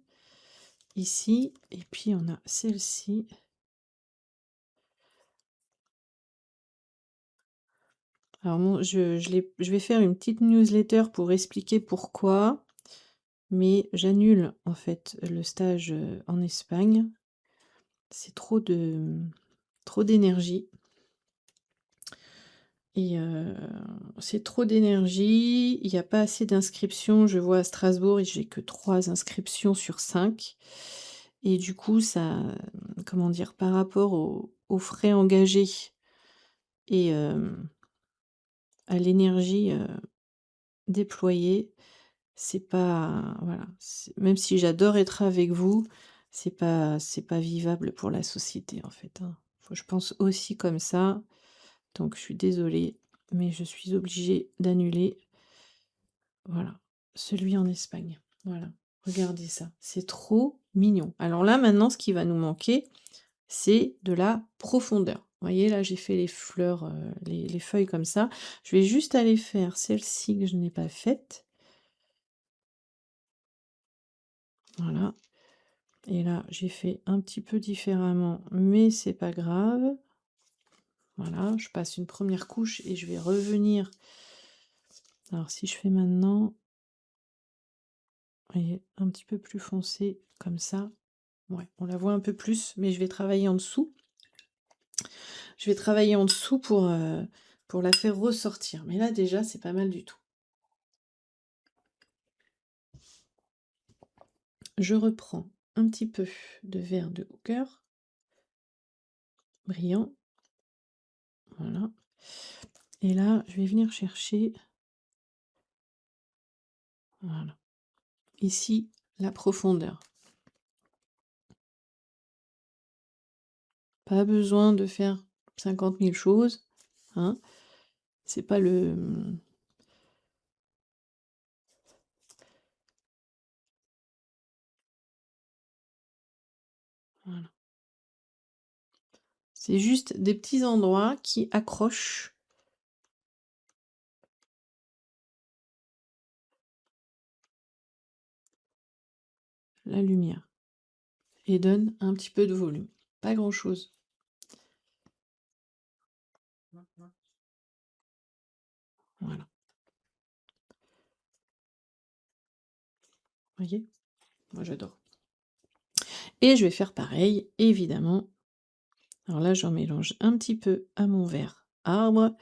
ici, et puis on a celle-ci. Alors je vais faire une petite newsletter pour expliquer pourquoi, mais j'annule en fait le stage en Espagne. C'est trop d'énergie. Et c'est trop d'énergie, il n'y a pas assez d'inscriptions. Je vois à Strasbourg, j'ai que 3 inscriptions sur 5. Et du coup, ça, comment dire? Par rapport aux frais engagés et à l'énergie, déployée, c'est pas, voilà, même si j'adore être avec vous, c'est pas vivable pour la société, en fait, hein. Je pense aussi comme ça, donc je suis désolée, mais je suis obligée d'annuler. Voilà, celui en Espagne. Voilà, regardez ça, c'est trop mignon. Alors là, maintenant, ce qui va nous manquer, c'est de la profondeur. Vous voyez, là, j'ai fait les fleurs, les feuilles comme ça. Je vais juste aller faire celle-ci que je n'ai pas faite. Voilà. Et là, j'ai fait un petit peu différemment, mais c'est pas grave. Voilà, je passe une première couche et je vais revenir. Alors, si je fais maintenant, vous voyez, un petit peu plus foncé, comme ça. Ouais, on la voit un peu plus, mais je vais travailler en dessous. Je vais travailler en dessous pour la faire ressortir. Mais là, déjà, c'est pas mal du tout. Je reprends un petit peu de vert de Hooker, brillant. Voilà. Et là, je vais venir chercher, voilà, ici, la profondeur. Pas besoin de faire 50 000 choses, hein. C'est pas le, voilà. C'est juste des petits endroits qui accrochent la lumière et donnent un petit peu de volume. Pas grand-chose. Voilà. Voyez? Moi j'adore. Et je vais faire pareil, évidemment. Alors là, j'en mélange un petit peu à mon verre arbre.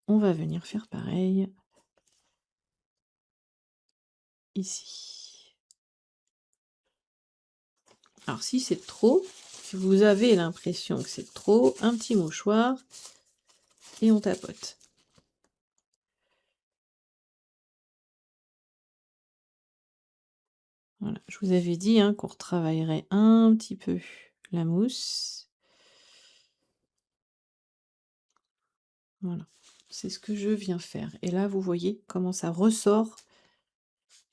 On va venir faire pareil ici. Alors si c'est trop, si vous avez l'impression que c'est trop, un petit mouchoir et on tapote. Voilà, je vous avais dit hein, qu'on retravaillerait un petit peu la mousse. Voilà, c'est ce que je viens faire. Et là, vous voyez comment ça ressort.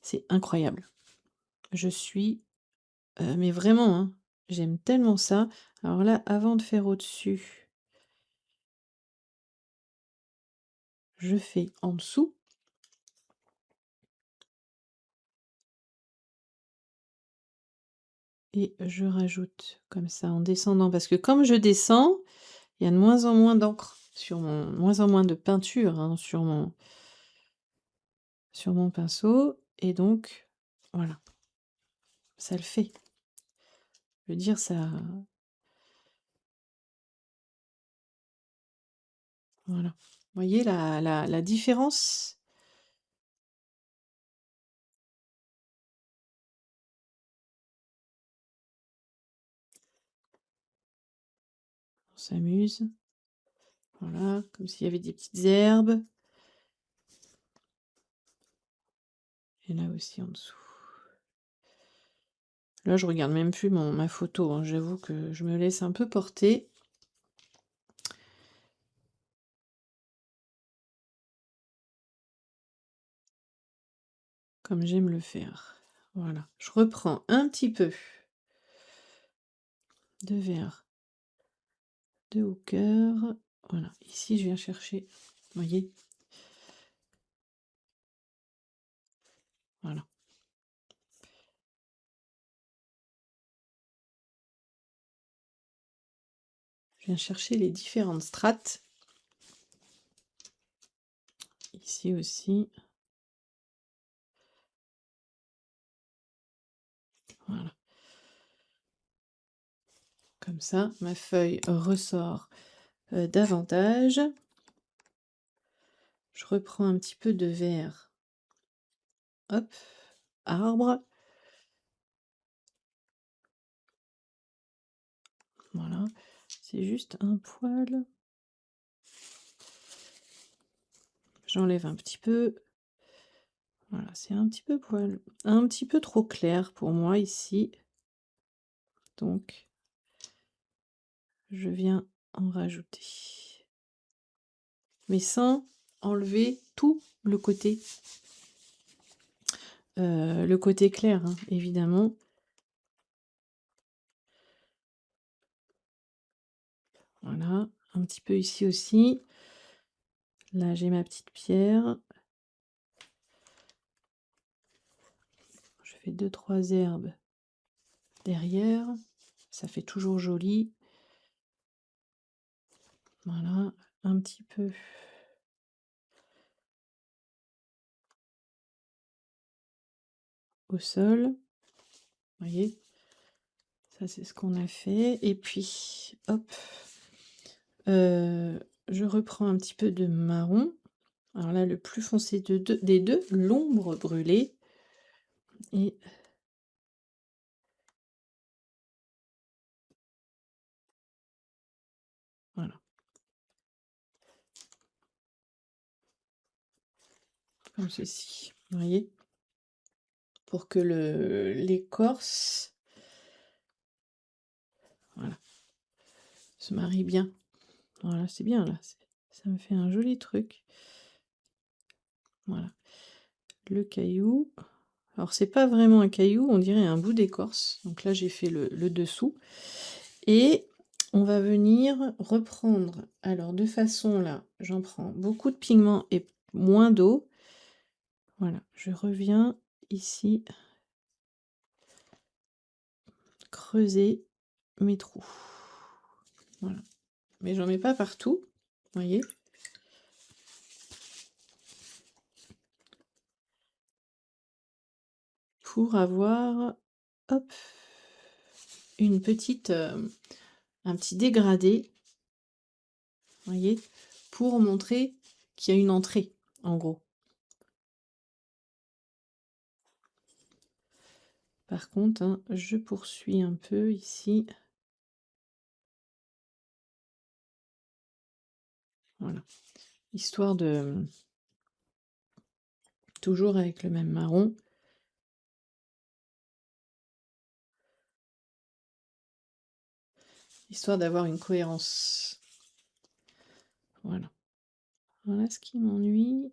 C'est incroyable. Je suis... mais vraiment, hein, j'aime tellement ça. Alors là, avant de faire au-dessus, je fais en dessous. Et je rajoute comme ça en descendant. Parce que comme je descends, il y a de moins en moins d'encre sur mon... moins en moins de peinture hein, sur mon pinceau. Et donc, voilà, ça le fait. Je veux dire, ça... Voilà. Vous voyez la différence? On s'amuse. Voilà, comme s'il y avait des petites herbes. Et là aussi en dessous. Là, je regarde même plus ma photo, hein. J'avoue que je me laisse un peu porter. Comme j'aime le faire. Voilà. Je reprends un petit peu de vert de Hooker. Voilà. Ici, je viens chercher. Vous voyez? Voilà. Je viens chercher les différentes strates. Ici aussi. Voilà. Comme ça, ma feuille ressort davantage. Je reprends un petit peu de vert. Hop, arbre. Voilà, c'est juste un poil. J'enlève un petit peu. Voilà, c'est un petit peu un petit peu trop clair pour moi ici. Donc, je viens en rajouter. Mais sans enlever tout le côté clair, hein, évidemment. Voilà, un petit peu ici aussi. Là, j'ai ma petite pierre. Je fais 2-3 herbes derrière. Ça fait toujours joli. Voilà, un petit peu au sol. Vous voyez? Ça, c'est ce qu'on a fait. Et puis, hop, je reprends un petit peu de marron. Alors là, le plus foncé des deux, l'ombre brûlée. Et voilà. comme ceci, vous voyez? Pour que l'écorce, voilà, se marie bien. Voilà, c'est bien là, ça me fait un joli truc. Voilà, le caillou. Alors c'est pas vraiment un caillou, on dirait un bout d'écorce. Donc là, j'ai fait le dessous et on va venir reprendre, alors de façon là, j'en prends beaucoup de pigments et moins d'eau. Voilà, je reviens ici creuser mes trous. Voilà, mais j'en mets pas partout, voyez? Pour avoir, hop, une petite, un petit dégradé, voyez? Pour montrer qu'il y a une entrée, en gros. Par contre, hein, je poursuis un peu ici. Voilà, histoire de toujours avec le même marron. Histoire d'avoir une cohérence. Voilà. Voilà ce qui m'ennuie.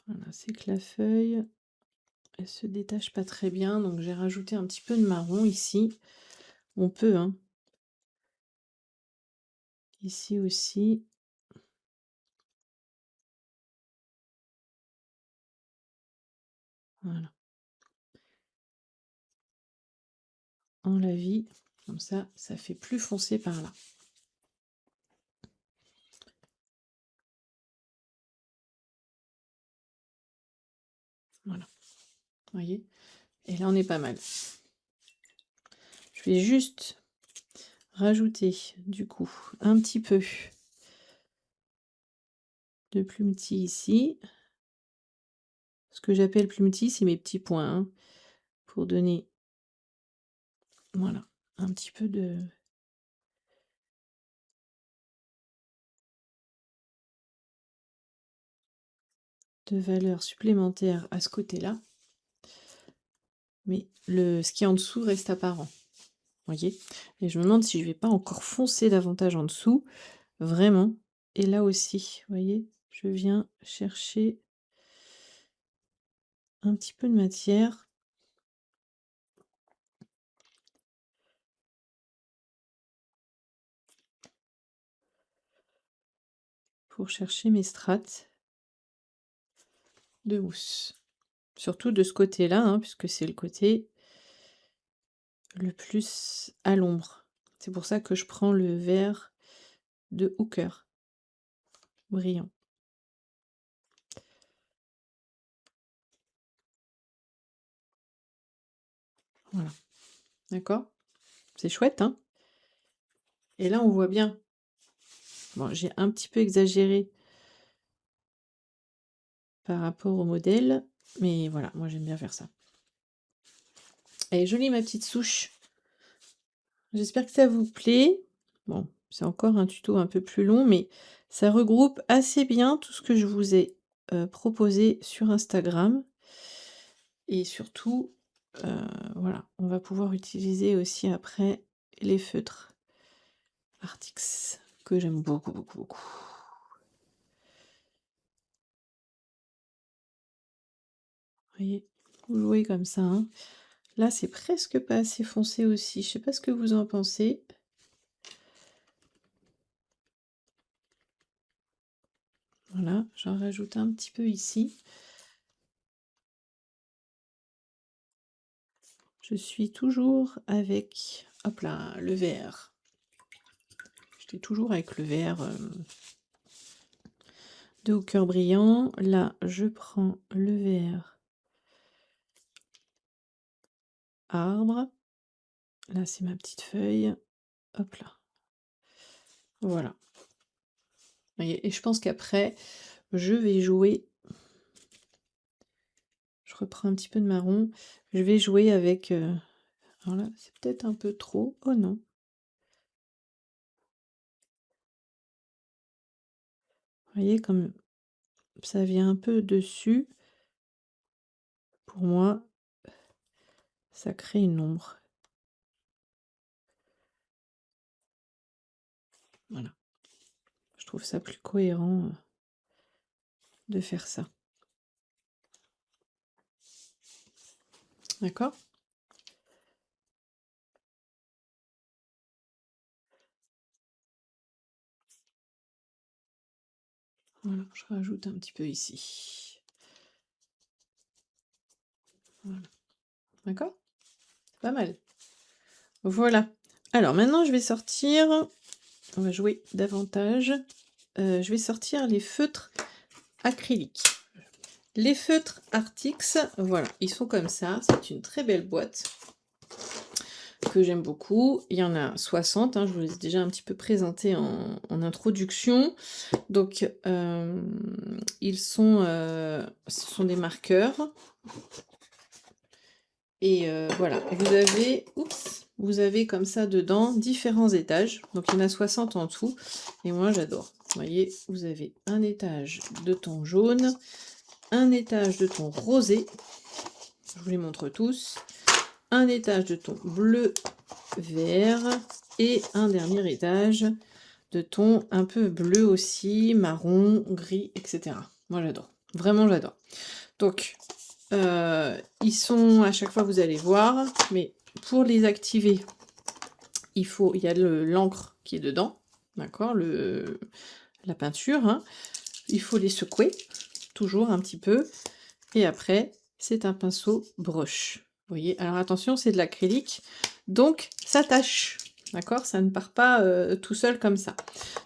Voilà, c'est que la feuille, elle se détache pas très bien, donc j'ai rajouté un petit peu de marron ici. On peut, hein. Ici aussi. Voilà. En la vie, comme ça fait plus foncé par là. Voilà, voyez? Et là, on est pas mal. Je vais juste rajouter, du coup, un petit peu de plumetis ici. Ce que j'appelle plumetis, c'est mes petits points, hein, pour donner, voilà, un petit peu de valeur supplémentaire à ce côté-là. Mais ce qui est en dessous reste apparent, voyez? Et je me demande si je vais pas encore foncer davantage en dessous, vraiment. Et là aussi, voyez, je viens chercher un petit peu de matière. Pour chercher mes strates de mousse. Surtout de ce côté-là, hein, puisque c'est le côté le plus à l'ombre. C'est pour ça que je prends le vert de Hooker, brillant. Voilà, d'accord? C'est chouette, hein? Et là, on voit bien. Bon, j'ai un petit peu exagéré par rapport au modèle, mais voilà, moi j'aime bien faire ça. Elle est jolie ma petite souche. J'espère que ça vous plaît. Bon, c'est encore un tuto un peu plus long, mais ça regroupe assez bien tout ce que je vous ai proposé sur Instagram. Et surtout, voilà, on va pouvoir utiliser aussi après les feutres Artix que j'aime beaucoup, beaucoup, beaucoup. Vous voyez, vous jouez comme ça, hein. Là, c'est presque pas assez foncé aussi. Je sais pas ce que vous en pensez. Voilà, j'en rajoute un petit peu ici. Je suis toujours avec, hop là, le vert. J'étais toujours avec le vert de Hooker brillant. Là, je prends le vert arbre. Là, c'est ma petite feuille. Hop là. Voilà. Et je pense qu'après, je vais jouer. Je reprends un petit peu de marron. Je vais jouer avec... alors là, c'est peut-être un peu trop. Oh non. Vous voyez, comme ça vient un peu dessus. Pour moi, ça crée une ombre. Voilà. Je trouve ça plus cohérent de faire ça. D'accord? Voilà, je rajoute un petit peu ici. Voilà. D'accord? Pas mal. Voilà. Alors maintenant, je vais sortir, on va jouer davantage. Je vais sortir les feutres acryliques. Les feutres Artix, voilà, ils sont comme ça. C'est une très belle boîte que j'aime beaucoup. Il y en a 60, hein, je vous les ai déjà un petit peu présentés en introduction. Donc, ce sont des marqueurs. Et voilà, vous avez comme ça dedans différents étages. Donc il y en a 60 en tout. Et moi j'adore. Vous voyez, vous avez un étage de ton jaune, un étage de ton rosé. Je vous les montre tous. Un étage de ton bleu vert et un dernier étage de ton un peu bleu aussi, marron, gris, etc. Moi j'adore. Vraiment j'adore. Donc ils sont, à chaque fois vous allez voir, mais pour les activer, il y a l'encre qui est dedans, d'accord, la peinture, hein. Il faut les secouer, toujours un petit peu, et après, c'est un pinceau broche. Vous voyez, alors attention, c'est de l'acrylique, donc ça tâche, d'accord, ça ne part pas tout seul comme ça.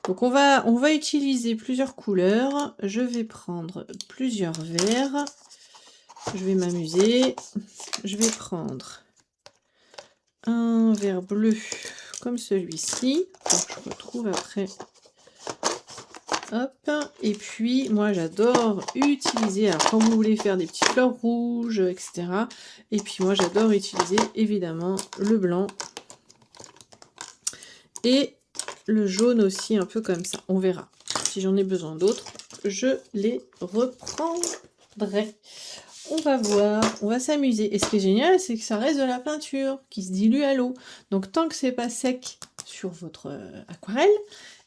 Donc on va utiliser plusieurs couleurs, je vais prendre plusieurs verres. Je vais m'amuser. Je vais prendre un vert bleu comme celui-ci. Je retrouve après. Hop. Et puis, moi, j'adore utiliser, alors quand vous voulez faire des petites fleurs rouges, etc. Et puis, moi, j'adore utiliser, évidemment, le blanc. Et le jaune aussi, un peu comme ça. On verra. Si j'en ai besoin d'autres, je les reprendrai. On va voir, on va s'amuser. Et ce qui est génial, c'est que ça reste de la peinture qui se dilue à l'eau. Donc tant que c'est pas sec sur votre aquarelle,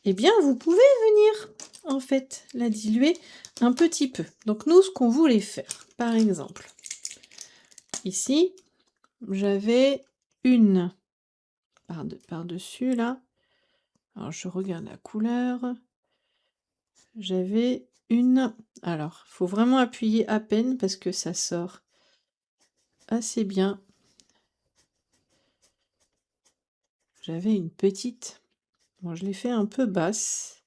eh bien vous pouvez venir en fait la diluer un petit peu. Donc nous, ce qu'on voulait faire, par exemple, ici, j'avais une par-dessus là. Alors je regarde la couleur. J'avais une. Alors, il faut vraiment appuyer à peine parce que ça sort assez bien. J'avais une petite, bon je l'ai fait un peu basse.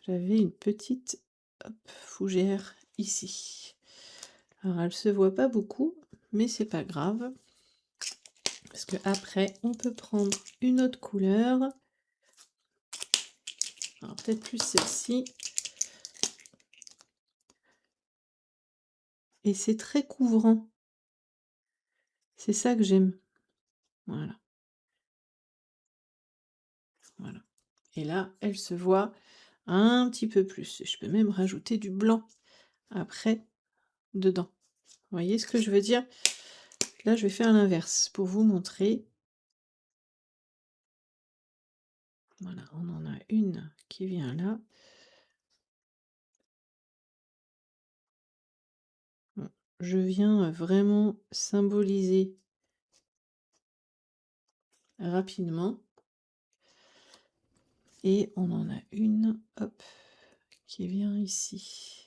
J'avais une petite fougère ici. Alors elle se voit pas beaucoup, mais c'est pas grave. Parce que après on peut prendre une autre couleur. Alors peut-être plus celle-ci. Et c'est très couvrant. C'est ça que j'aime. Voilà. Voilà. Et là, elle se voit un petit peu plus. Je peux même rajouter du blanc après dedans. Vous voyez ce que je veux dire? Là, je vais faire l'inverse pour vous montrer. Voilà, on en a une qui vient là. Bon, je viens vraiment symboliser rapidement. Et on en a une, hop, qui vient ici.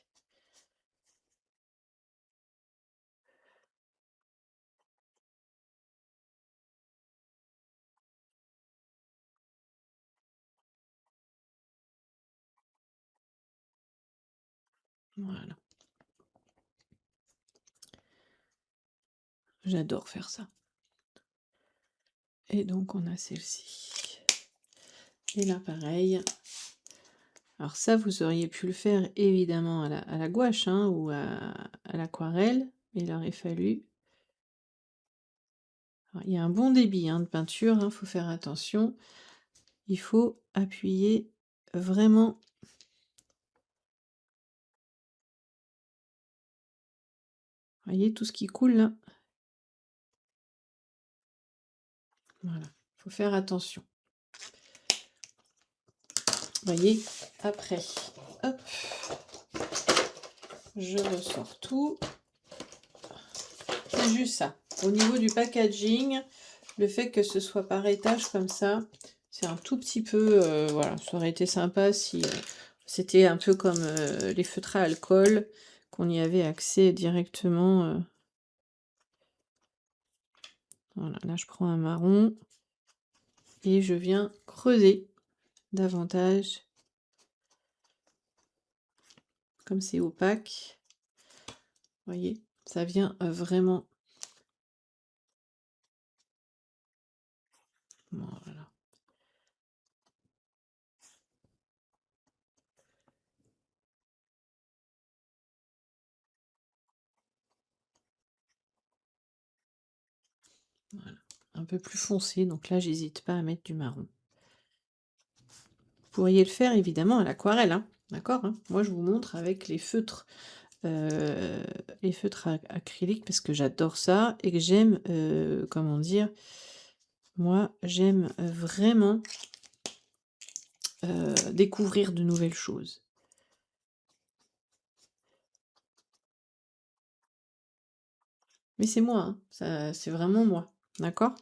Voilà. J'adore faire ça. Et donc on a celle-ci. Et là pareil. Alors ça, vous auriez pu le faire évidemment à la gouache hein, ou à l'aquarelle. Mais il aurait fallu. Alors, il y a un bon débit hein, de peinture, il faut faire attention. Il faut appuyer vraiment Voyez tout ce qui coule là? Voilà, faut faire attention. Voyez? Après, hop, je ressors tout. C'est juste ça. Au niveau du packaging, le fait que ce soit par étage comme ça, c'est un tout petit peu, voilà, ça aurait été sympa si c'était un peu comme les feutres à alcool, qu'on y avait accès directement. Voilà, là je prends un marron et je viens creuser davantage, comme c'est opaque. Voyez, ça vient vraiment. Voilà. Voilà. Un peu plus foncé, donc là j'hésite pas à mettre du marron. Vous pourriez le faire évidemment à l'aquarelle, hein, d'accord, hein. Moi je vous montre avec les feutres acryliques parce que j'adore ça et que j'aime, comment dire, moi j'aime vraiment découvrir de nouvelles choses. Mais c'est moi, hein, ça, c'est vraiment moi, d'accord?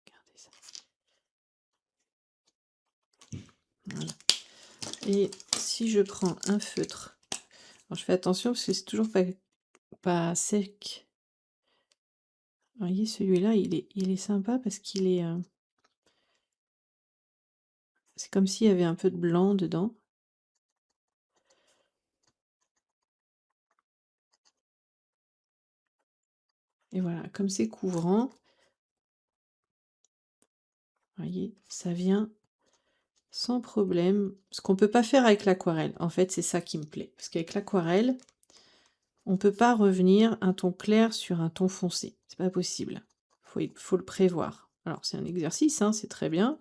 Regardez ça. Voilà. Et si je prends un feutre, alors je fais attention parce que c'est toujours pas sec. Vous voyez, celui-là, il est sympa parce qu'il est, c'est comme s'il y avait un peu de blanc dedans. Et voilà, comme c'est couvrant, voyez, ça vient sans problème. Ce qu'on peut pas faire avec l'aquarelle. En fait, c'est ça qui me plaît. Parce qu'avec l'aquarelle, on peut pas revenir un ton clair sur un ton foncé. C'est pas possible. Faut le prévoir. Alors, c'est un exercice, hein, c'est très bien.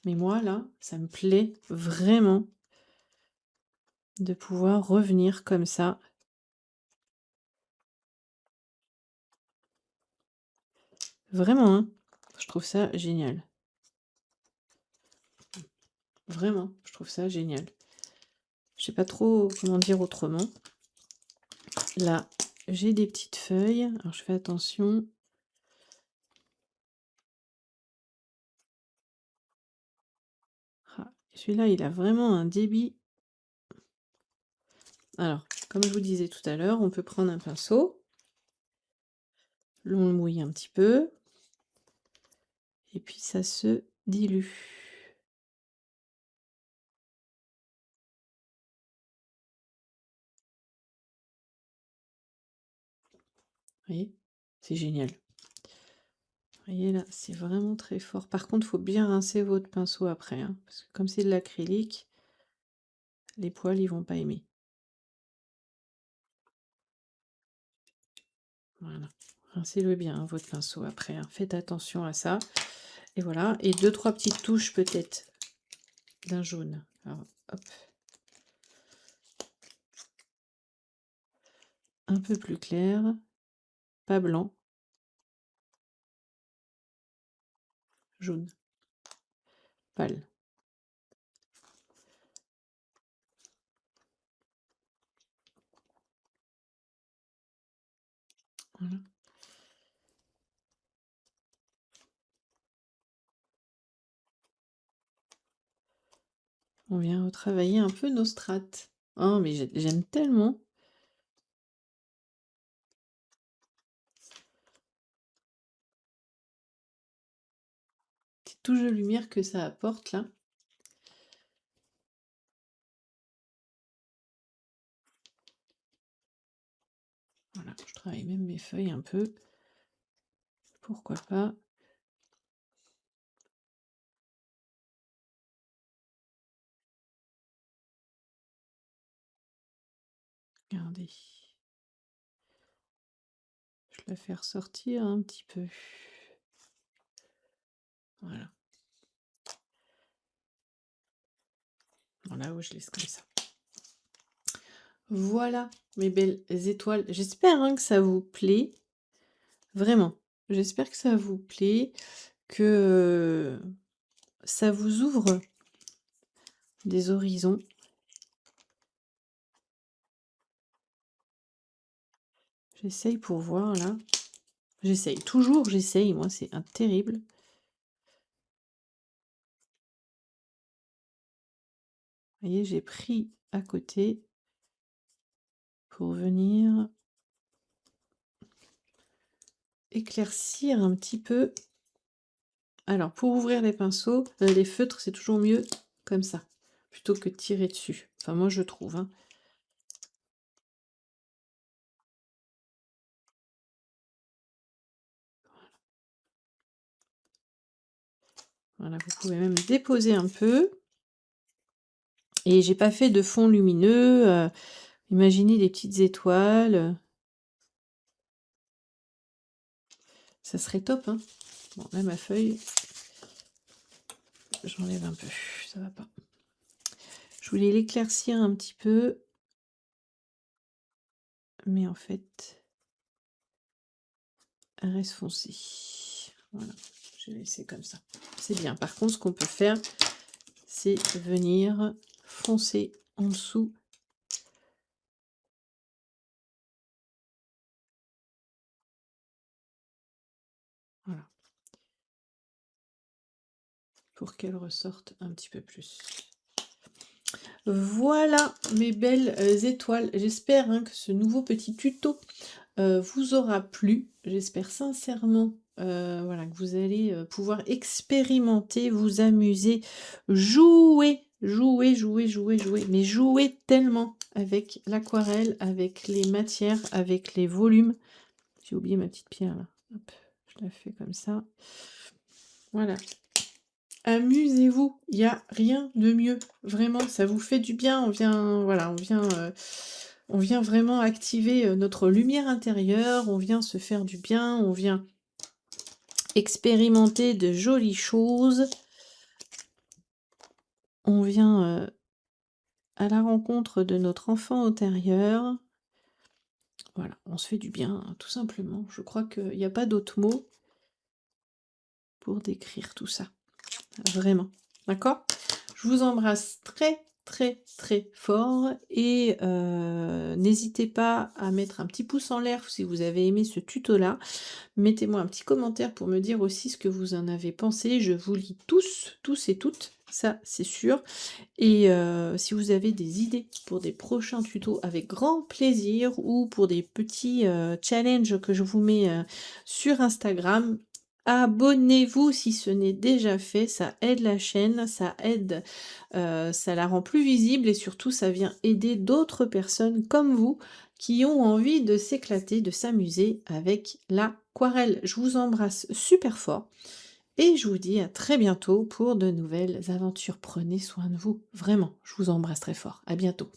Mais moi, là, ça me plaît vraiment de pouvoir revenir comme ça. Vraiment, hein. Je trouve ça génial. Vraiment, je trouve ça génial. Je sais pas trop comment dire autrement. Là, j'ai des petites feuilles. Alors, je fais attention. Ah, celui-là, il a vraiment un débit. Alors, comme je vous disais tout à l'heure, on peut prendre un pinceau. L'on le mouille un petit peu. Et puis, ça se dilue. Vous voyez? C'est génial. Vous voyez là, c'est vraiment très fort. Par contre, il faut bien rincer votre pinceau après, hein, parce que comme c'est de l'acrylique, les poils, ils vont pas aimer. Voilà. Rincez-le bien, hein, votre pinceau après, hein. Faites attention à ça. Et voilà. Et deux, trois petites touches peut-être d'un jaune. Alors, hop. Un peu plus clair. Pas blanc. Jaune. Pâle. Voilà. On vient retravailler un peu nos strates. Oh, mais j'aime tellement. Petite touche de lumière que ça apporte là. Voilà, je travaille même mes feuilles un peu. Pourquoi pas. Regardez. Je la fais ressortir un petit peu. Voilà. Voilà où je laisse comme ça. Voilà, mes belles étoiles. J'espère, hein, que ça vous plaît, vraiment. J'espère que ça vous plaît, que ça vous ouvre des horizons. J'essaye pour voir là. J'essaye, toujours j'essaye, moi c'est un terrible. Vous voyez, j'ai pris à côté pour venir éclaircir un petit peu. Alors, pour ouvrir les pinceaux, les feutres, c'est toujours mieux comme ça, plutôt que de tirer dessus. Enfin, moi, je trouve, hein. Voilà, vous pouvez même déposer un peu. Et j'ai pas fait de fond lumineux. Imaginez des petites étoiles. Ça serait top, hein. Bon, là, ma feuille, j'enlève un peu, ça va pas. Je voulais l'éclaircir un petit peu. Mais en fait, elle reste foncée. Voilà, je vais laisser comme ça. C'est bien. Par contre, ce qu'on peut faire, c'est venir foncer en dessous. Voilà. Pour qu'elle ressorte un petit peu plus. Voilà mes belles étoiles. J'espère, hein, que ce nouveau petit tuto vous aura plu. J'espère sincèrement, voilà, que vous allez pouvoir expérimenter, vous amuser, jouer, jouer, jouer, jouer, jouer, mais jouer tellement avec l'aquarelle, avec les matières, avec les volumes. J'ai oublié ma petite pierre là. Hop, je la fais comme ça. Voilà. Amusez-vous, il n'y a rien de mieux. Vraiment, ça vous fait du bien. On vient, voilà, on vient vraiment activer notre lumière intérieure. On vient se faire du bien. On vient expérimenter de jolies choses. On vient à la rencontre de notre enfant intérieur. Voilà, on se fait du bien, hein, tout simplement. Je crois qu'il n'y a pas d'autre mot pour décrire tout ça. Vraiment. D'accord? Je vous embrasse très, très, très fort et n'hésitez pas à mettre un petit pouce en l'air si vous avez aimé ce tuto-là. Mettez-moi un petit commentaire pour me dire aussi ce que vous en avez pensé. Je vous lis tous et toutes, ça c'est sûr. Et si vous avez des idées pour des prochains tutos, avec grand plaisir, ou pour des petits challenges que je vous mets sur Instagram, abonnez-vous si ce n'est déjà fait, ça aide la chaîne, ça aide, ça la rend plus visible et surtout ça vient aider d'autres personnes comme vous qui ont envie de s'éclater, de s'amuser avec l'aquarelle. Je vous embrasse super fort et je vous dis à très bientôt pour de nouvelles aventures. Prenez soin de vous, vraiment, je vous embrasse très fort. À bientôt.